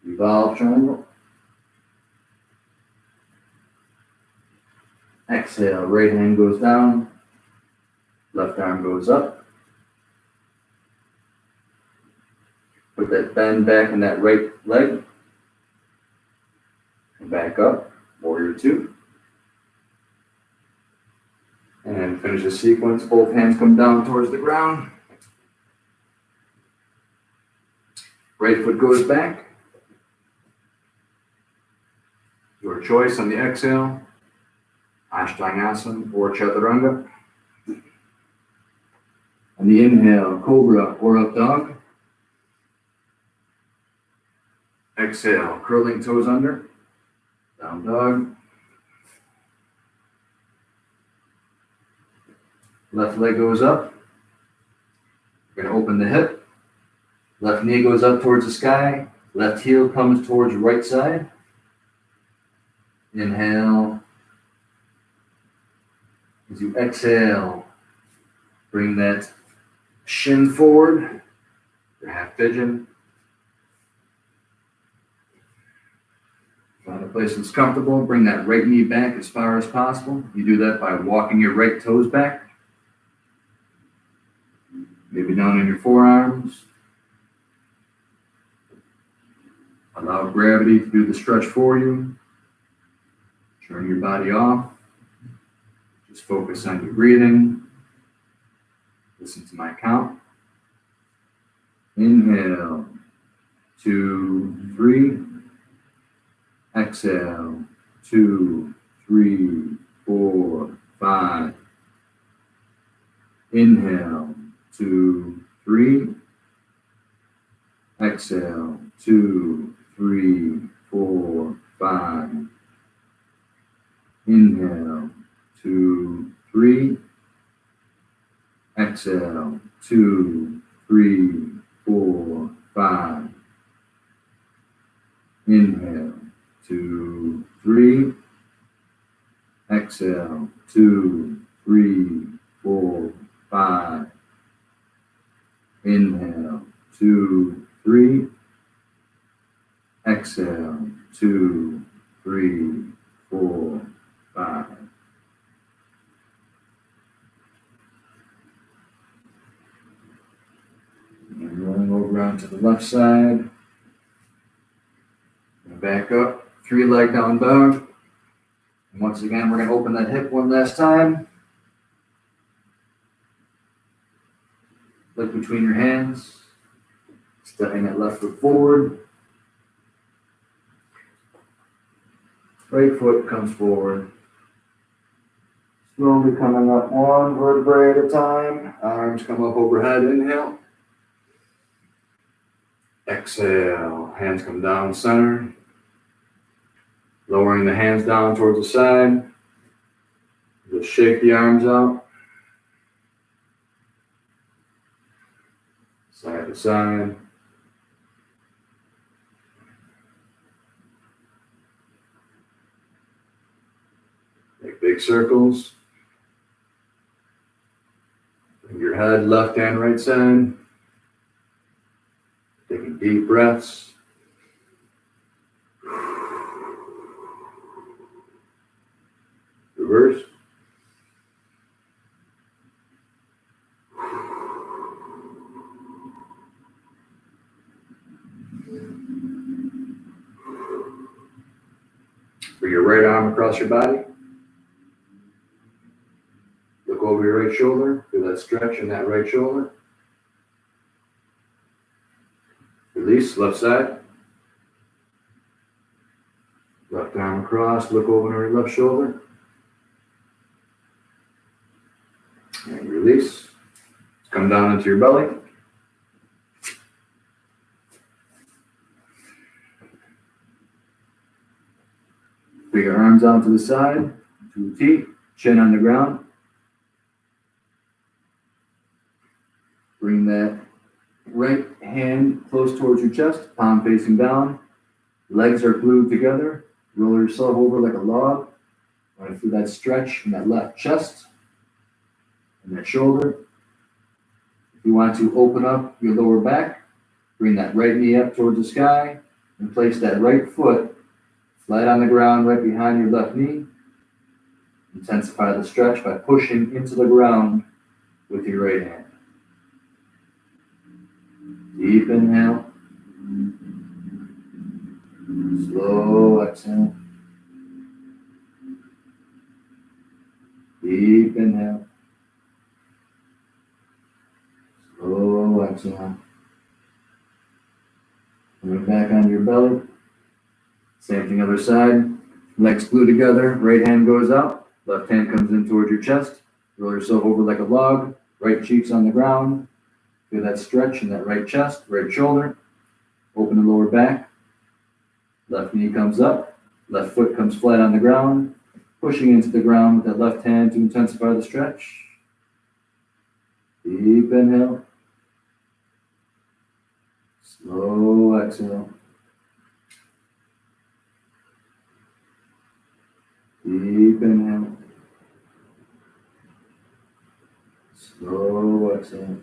Revolve triangle. Exhale, right hand goes down, left arm goes up. Put that bend back in that right leg. And back up, warrior two. And finish the sequence. Both hands come down towards the ground. Right foot goes back. Your choice on the exhale. Ashtangasana or Chaturanga. On the inhale, Cobra or Up Dog. Exhale, curling toes under. Down Dog. Left leg goes up. We're going to open the hip. Left knee goes up towards the sky. Left heel comes towards right side. Inhale. As you exhale, bring that shin forward. Your half pigeon. Find a place that's comfortable. Bring that right knee back as far as possible. You do that by walking your right toes back. Maybe down on your forearms. Allow gravity to do the stretch for you. Turn your body off. Just focus on your breathing. Listen to my count. Inhale, 2, 3. Exhale, 2, 3, 4, 5. Inhale, 2, 3. Exhale, 2, 3, 4, 5. Inhale, 2, 3. Exhale, 2, 3, 4, 5. Inhale, 2, 3. Exhale, 2, 3, 4, 5. Inhale, 2, 3. Exhale, 2, 3, 4, 5. And rolling over onto the left side. And back up. 3-leg down dog. And once again, we're going to open that hip one last time. Look between your hands. Stepping that left foot forward. Right foot comes forward. Slowly coming up one vertebrae at a time. Arms come up overhead. Inhale. Exhale. Hands come down center. Lowering the hands down towards the side. Just shake the arms out. Side to side. Make big circles. Bring your head left and right side. Taking deep breaths. Reverse. Bring your right arm across your body. Look over your right shoulder. Feel that stretch in that right shoulder. Release, left side. Left arm across. Look over your left shoulder. And release. Come down into your belly. bring your arms out to the side, to a T, chin on the ground. Bring that right hand close towards your chest, palm facing down. Legs are glued together. Roll yourself over like a log. Right through that stretch in that left chest and that shoulder. If you want to open up your lower back, bring that right knee up towards the sky and place that right foot flat on the ground right behind your left knee. Intensify the stretch by pushing into the ground with your right hand. Deep inhale. Slow exhale. Deep inhale. Slow exhale. Coming back onto your belly. Same thing other side. Legs glued together. Right hand goes out. Left hand comes in towards your chest. Roll yourself over like a log. Right cheeks on the ground. Feel that stretch in that right chest, right shoulder. Open the lower back. Left knee comes up. Left foot comes flat on the ground. Pushing into the ground with that left hand to intensify the stretch. Deep inhale. Slow exhale. Deep inhale. Slow exhale.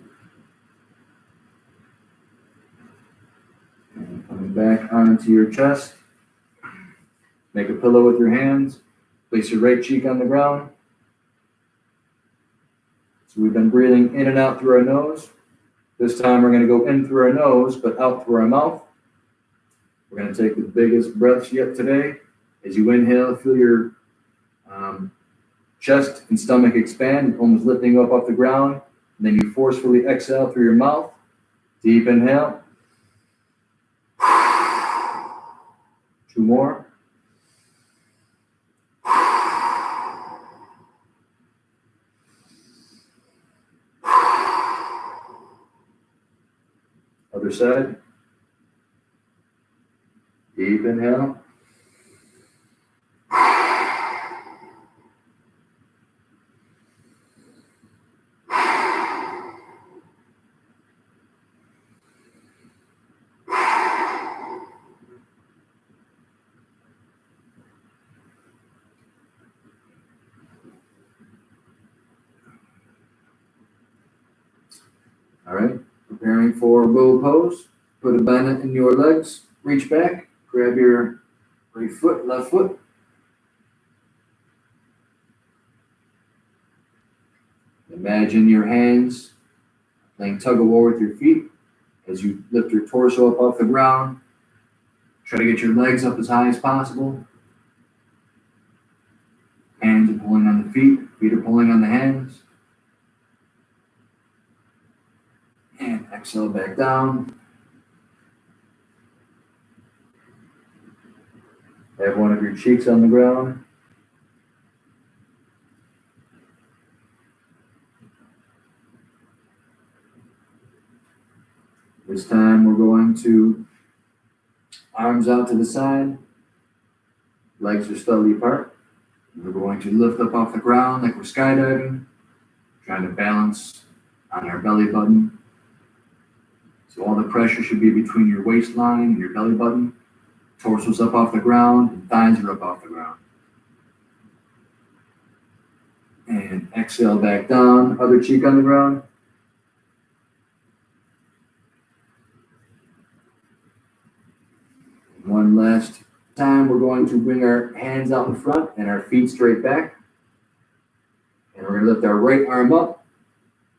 And coming back onto your chest. Make a pillow with your hands. Place your right cheek on the ground. So we've been breathing in and out through our nose. This time we're going to go in through our nose, but out through our mouth. We're going to take the biggest breaths yet today. As you inhale, feel your chest and stomach expand, almost lifting up off the ground. And then you forcefully exhale through your mouth. Deep inhale. 2 more. Other side. Deep inhale. All right, preparing for bow pose. Put a bend in your legs. Reach back. Grab your right foot, left foot. Imagine your hands playing tug of war with your feet as you lift your torso up off the ground. Try to get your legs up as high as possible. Hands are pulling on the feet. Feet are pulling on the hands. And exhale back down. Have one of your cheeks on the ground. This time we're going to arms out to the side. Legs are slightly apart. We're going to lift up off the ground like we're skydiving. Trying to balance on our belly button. So all the pressure should be between your waistline and your belly button. Torso's up off the ground, and thighs are up off the ground. And exhale back down, other cheek on the ground. One last time, we're going to bring our hands out in front and our feet straight back. And we're going to lift our right arm up,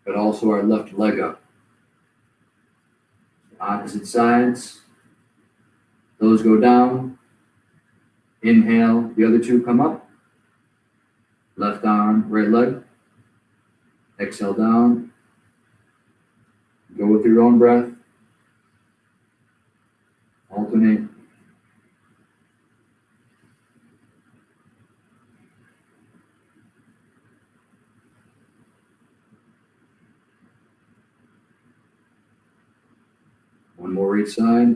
but also our left leg up. Opposite sides. Those go down. Inhale, the other two come up. Left arm, right leg. Exhale down. Go with your own breath. Alternate. One more each side.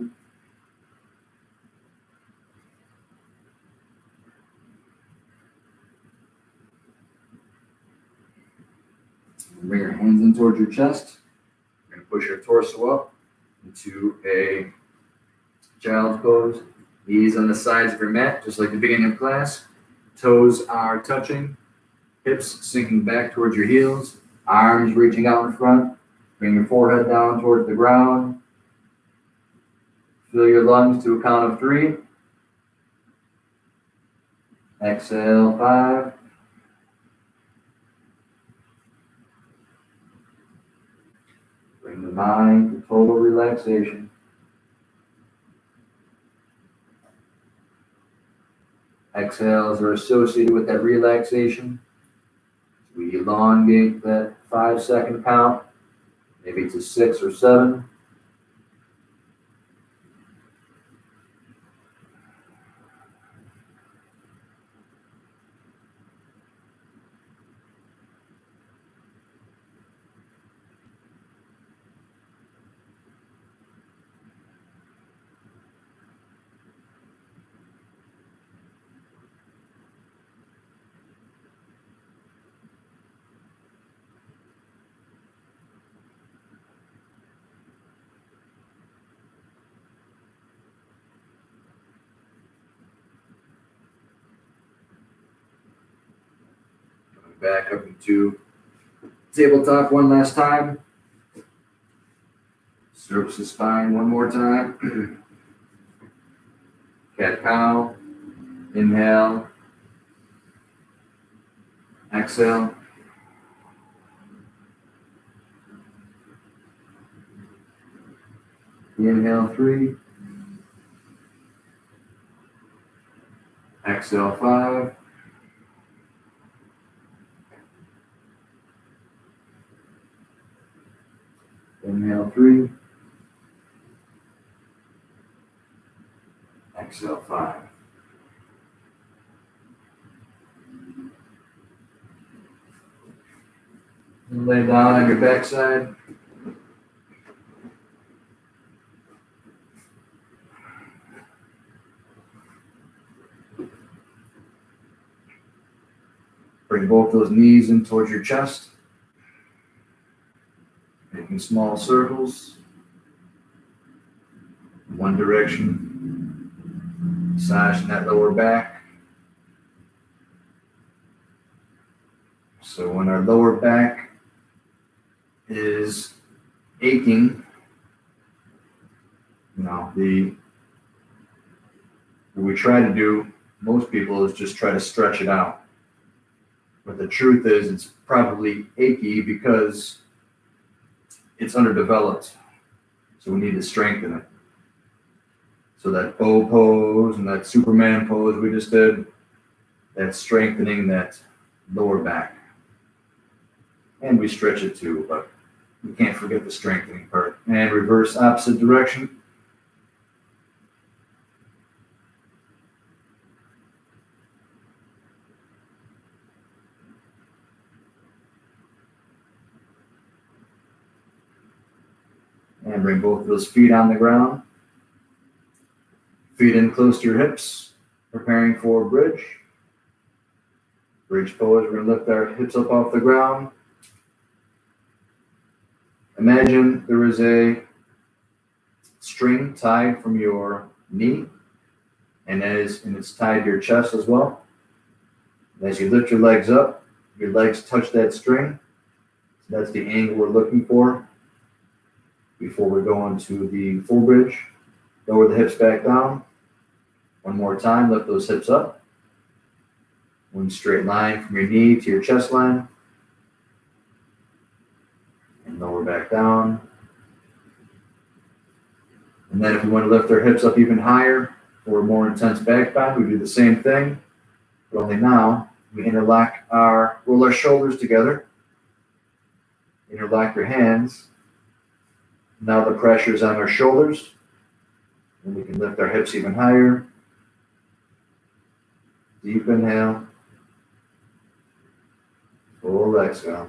your chest. We're going to push our torso up into a child's pose. Knees on the sides of your mat, just like the beginning of class. Toes are touching. Hips sinking back towards your heels. Arms reaching out in front. Bring your forehead down towards the ground. Fill your lungs to a count of 3. Exhale, 5. Bring the mind to total relaxation. Exhales are associated with that relaxation. We elongate that 5-second count, maybe to 6 or 7. Back up into tabletop one last time. Strokes the spine one more time. Cat cow. Inhale. Exhale. Inhale 3. Exhale 5. Inhale 3. Exhale 5. And lay down on your backside. Bring both those knees in towards your chest. Making small circles. One direction. Massaging that lower back. So when our lower back is aching, what we try to do, most people, is just try to stretch it out. But the truth is, it's probably achy because it's underdeveloped. So we need to strengthen it. So that bow pose and that Superman pose we just did, that's strengthening that lower back. And we stretch it too, but we can't forget the strengthening part. And reverse opposite direction. And bring both of those feet on the ground. Feet in close to your hips, preparing for bridge. Bridge pose, we're going to lift our hips up off the ground. Imagine there is a string tied from your knee, and it's tied to your chest as well. And as you lift your legs up, your legs touch that string. So that's the angle we're looking for before we go into the full bridge. Lower the hips back down. One more time, lift those hips up. One straight line from your knee to your chest line. And lower back down. And then if we want to lift our hips up even higher for a more intense back bend, we do the same thing. But only now, we roll our shoulders together. Interlock your hands. Now the pressure is on our shoulders. And we can lift our hips even higher. Deep inhale. Full exhale.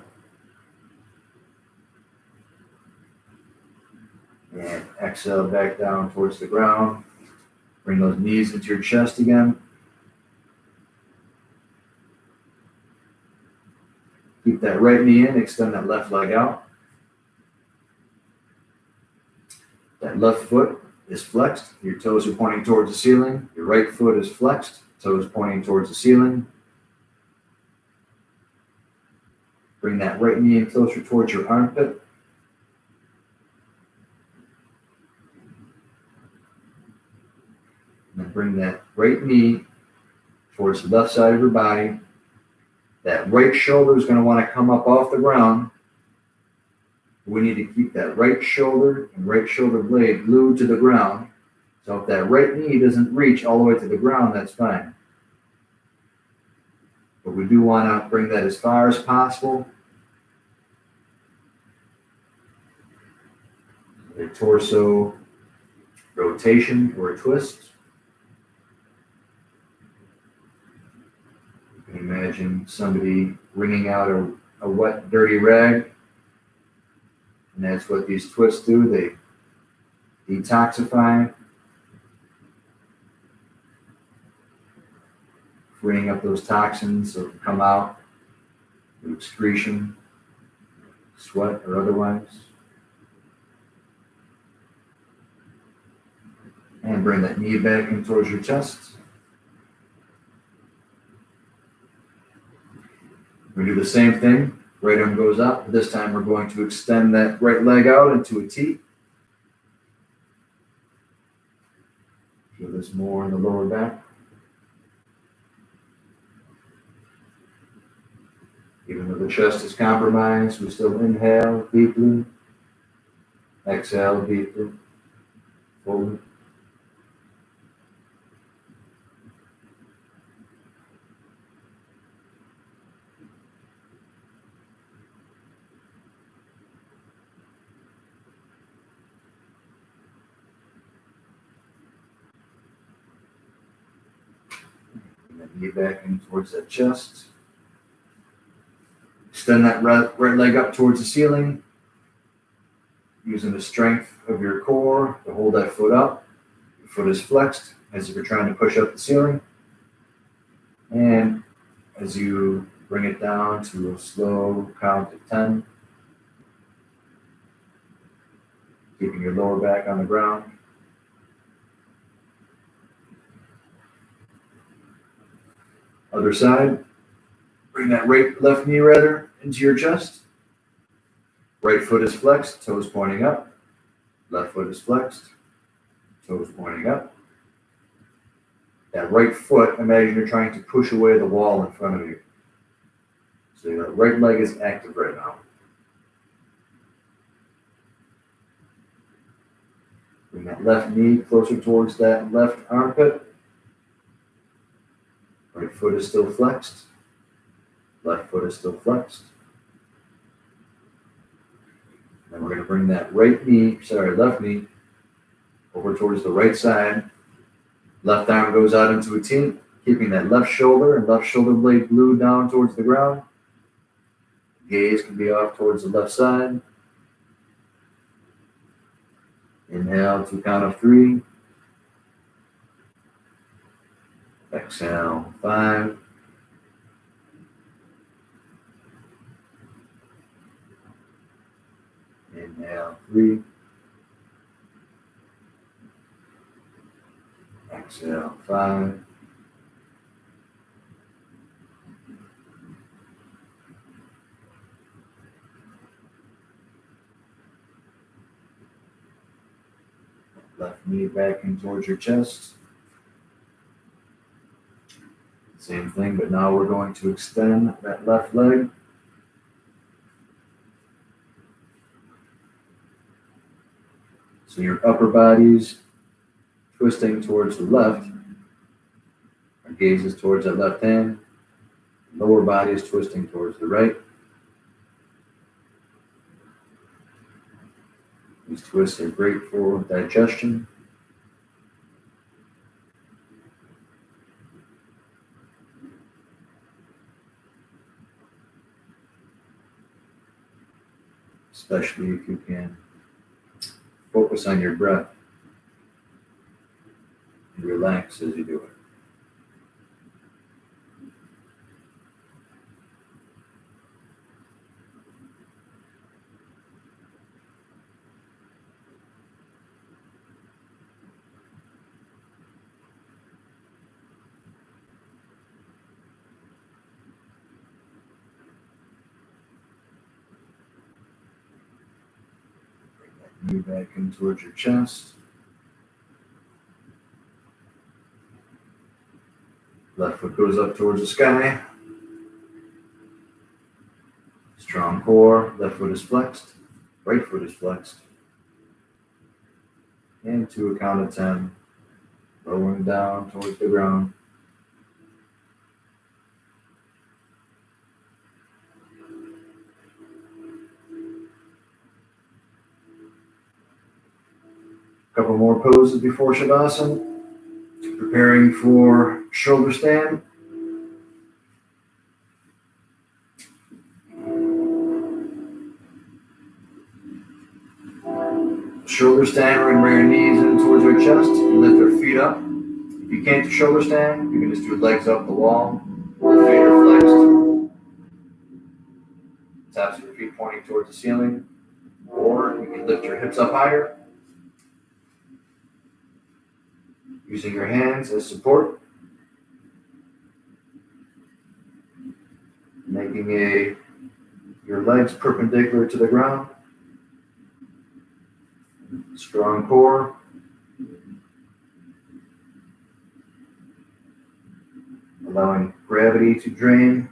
And exhale back down towards the ground. Bring those knees into your chest again. Keep that right knee in, extend that left leg out. That left foot is flexed. Your toes are pointing towards the ceiling. Your right foot is flexed. Toes pointing towards the ceiling. Bring that right knee in closer towards your armpit. And then bring that right knee towards the left side of your body. That right shoulder is going to want to come up off the ground. We need to keep that right shoulder and right shoulder blade glued to the ground. So if that right knee doesn't reach all the way to the ground, that's fine. But we do want to bring that as far as possible. A torso rotation or a twist. You can imagine somebody wringing out a wet, dirty rag. And that's what these twists do. They detoxify, freeing up those toxins so it can come out through excretion, sweat, or otherwise. And bring that knee back in towards your chest. We do the same thing. Right arm goes up. This time we're going to extend that right leg out into a T. Feel this more in the lower back. Even though the chest is compromised, we still inhale deeply. Exhale deeply. Fully. Knee back in towards that chest. Extend that right leg up towards the ceiling, using the strength of your core to hold that foot up. Your foot is flexed as if you're trying to push up the ceiling. And as you bring it down to a slow count of 10, keeping your lower back on the ground. Other side, bring that left knee into your chest. Right foot is flexed, toes pointing up. Left foot is flexed, toes pointing up. That right foot, imagine you're trying to push away the wall in front of you. So your right leg is active right now. Bring that left knee closer towards that left armpit. Right foot is still flexed. Left foot is still flexed. Then we're going to bring that left knee over towards the right side. Left arm goes out into a T, keeping that left shoulder and left shoulder blade glued down towards the ground. Gaze can be off towards the left side. Inhale to count of 3. Exhale, 5. Inhale, 3. Exhale, 5. Left knee back in towards your chest. Same thing, but now we're going to extend that left leg. So your upper body's twisting towards the left. Our gaze is towards that left hand. Lower body is twisting towards the right. These twists are great for digestion. Especially if you can focus on your breath and relax as you do it. Knee back in towards your chest. Left foot goes up towards the sky. Strong core. Left foot is flexed. Right foot is flexed. And to a count of 10. Lowering down towards the ground. Couple more poses before Shavasana. Preparing for shoulder stand. Shoulder stand, we're going to bring our knees in towards our chest and lift our feet up. If you can't do shoulder stand, you can just do legs up the wall. The feet are flexed. Taps of your feet pointing towards the ceiling. Or you can lift your hips up higher. Using your hands as support. Making your legs perpendicular to the ground. Strong core. Allowing gravity to drain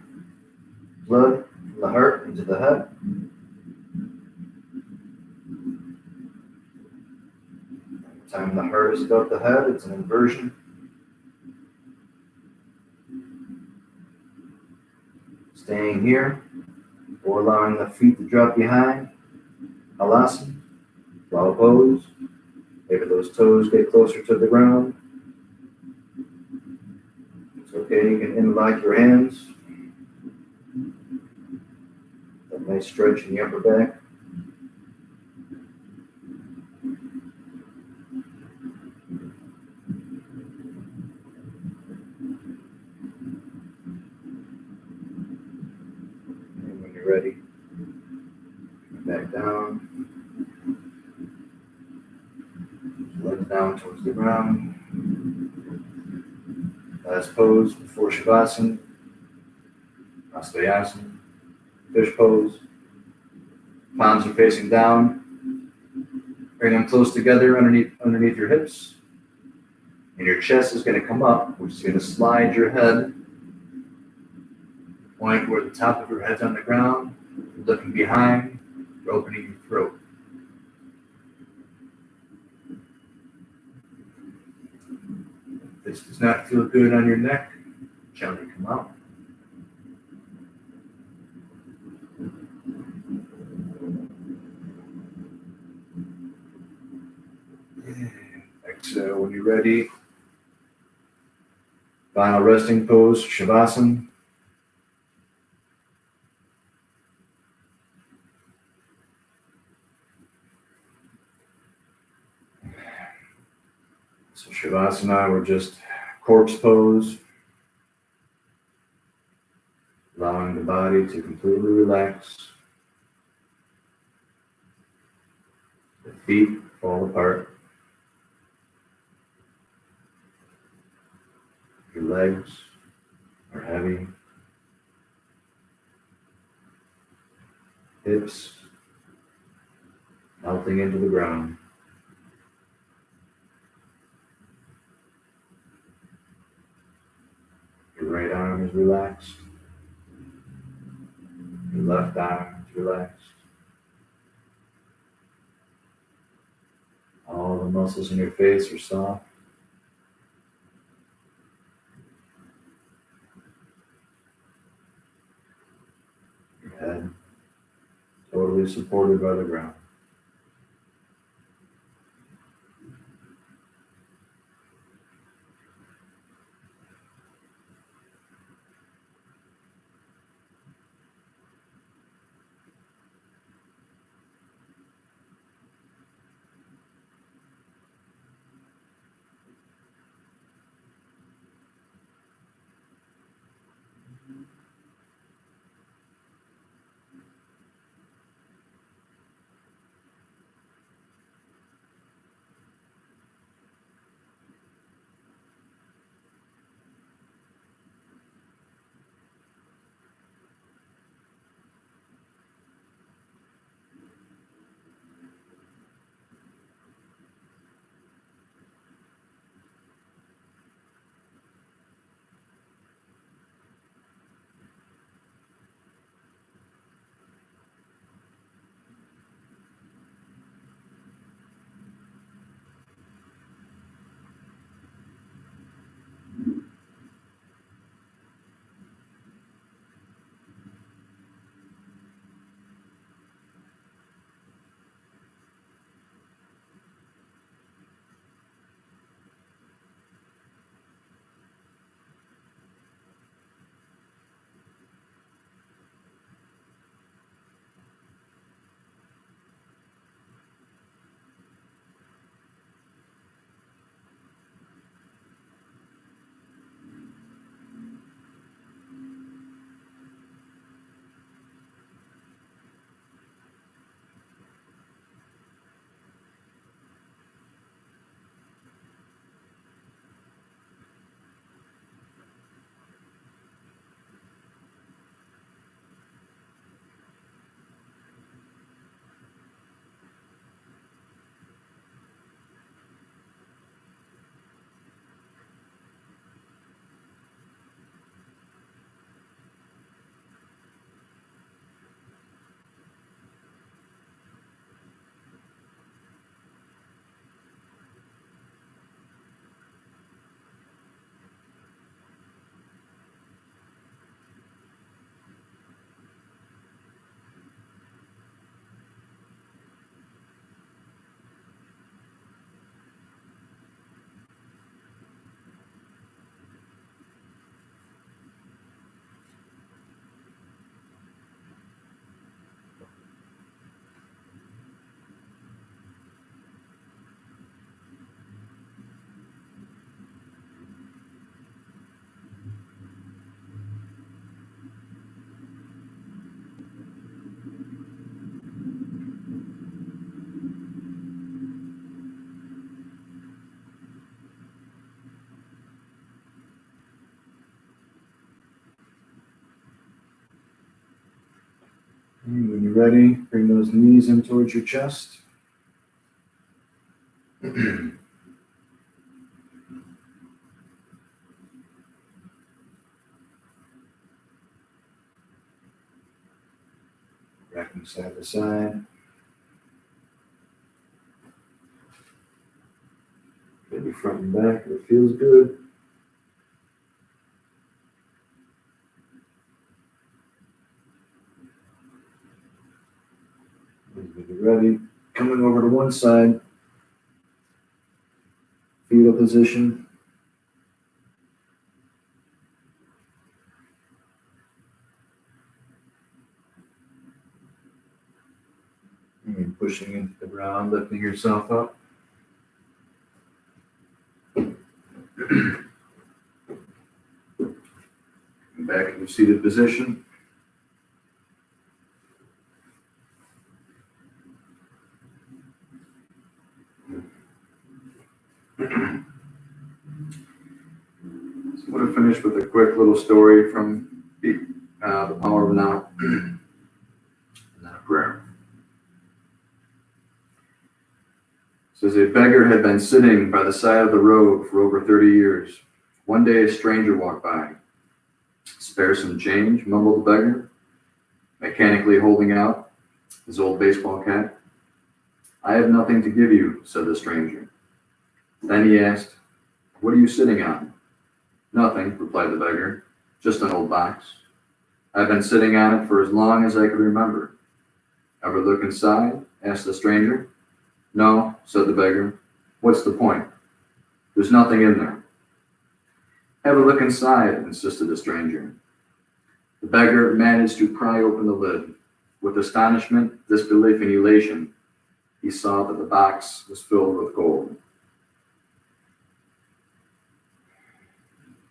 blood from the heart into the head. Every time the heart is above the head, it's an inversion. Staying here, or allowing the feet to drop behind. Halasana, flower pose. Maybe those toes get closer to the ground. It's okay, you can interlock your hands. That nice stretch in the upper back. And when you're ready, back down. Legs down towards the ground. Last pose before Shavasana. Astayasana. Fish pose. Palms are facing down. Bring them close together underneath your hips. And your chest is going to come up, which is going to slide your head. Point where the top of your head's on the ground. Looking behind. You're opening your throat. If this does not feel good on your neck, gently come out. Exhale when you're ready. Final resting pose, Shavasana. So Shavasana, we're just corpse pose. Allowing the body to completely relax. The feet fall apart. Your legs are heavy. Hips melting into the ground. Your right arm is relaxed. Your left arm is relaxed. All the muscles in your face are soft. Your head totally supported by the ground. And when you're ready, bring those knees in towards your chest. Rocking side to side. Maybe front and back, if it feels good. And when you're ready, coming over to one side, fetal position. And pushing into the ground, lifting yourself up. Back in your seated position. So I'm going to finish with a quick little story from the Power of Now, and then a prayer. It says, a beggar had been sitting by the side of the road for over 30 years. One day a stranger walked by. Spare some change, mumbled the beggar, mechanically holding out his old baseball cap. I have nothing to give you, said the stranger. Then he asked, what are you sitting on? Nothing, replied the beggar, just an old box. I've been sitting on it for as long as I could remember. Ever look inside? Asked the stranger. No, said the beggar. What's the point? There's nothing in there. Have a look inside, insisted the stranger. The beggar managed to pry open the lid. With astonishment, disbelief, and elation, he saw that the box was filled with gold.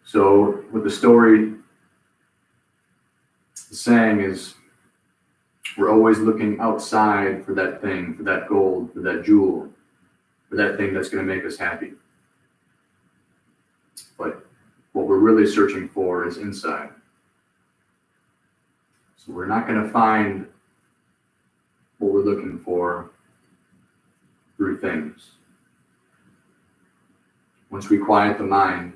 So what the story is saying is we're always looking outside for that thing, for that gold, for that jewel, for that thing that's going to make us happy. But what we're really searching for is inside. So we're not going to find what we're looking for through things. Once we quiet the mind,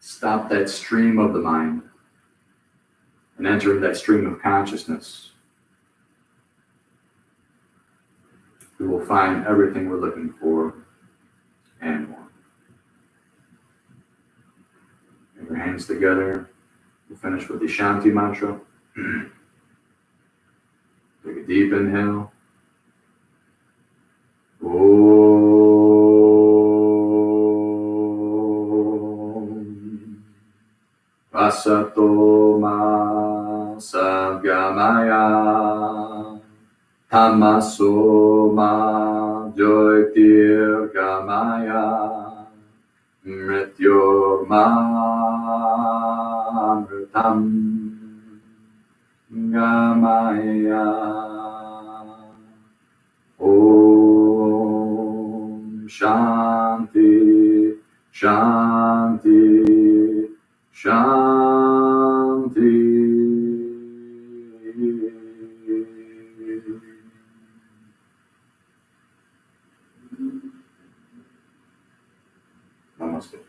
stop that stream of the mind, and enter that stream of consciousness, we will find everything we're looking for and more. Bring your hands together. We'll finish with the Shanti mantra. Take a deep inhale. Om Vasato Ma Sagamaya Tamaso Ma Jyotir Gamaya Mrityo Ma Amritam Gamaya. Om Shanti, Shanti, Shanti. Namaste.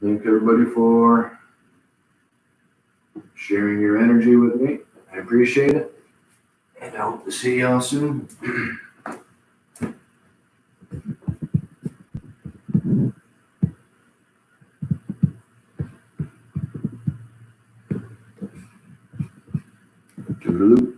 Thank everybody for sharing your energy with me. I appreciate it. And I hope to see y'all soon. Toodaloo.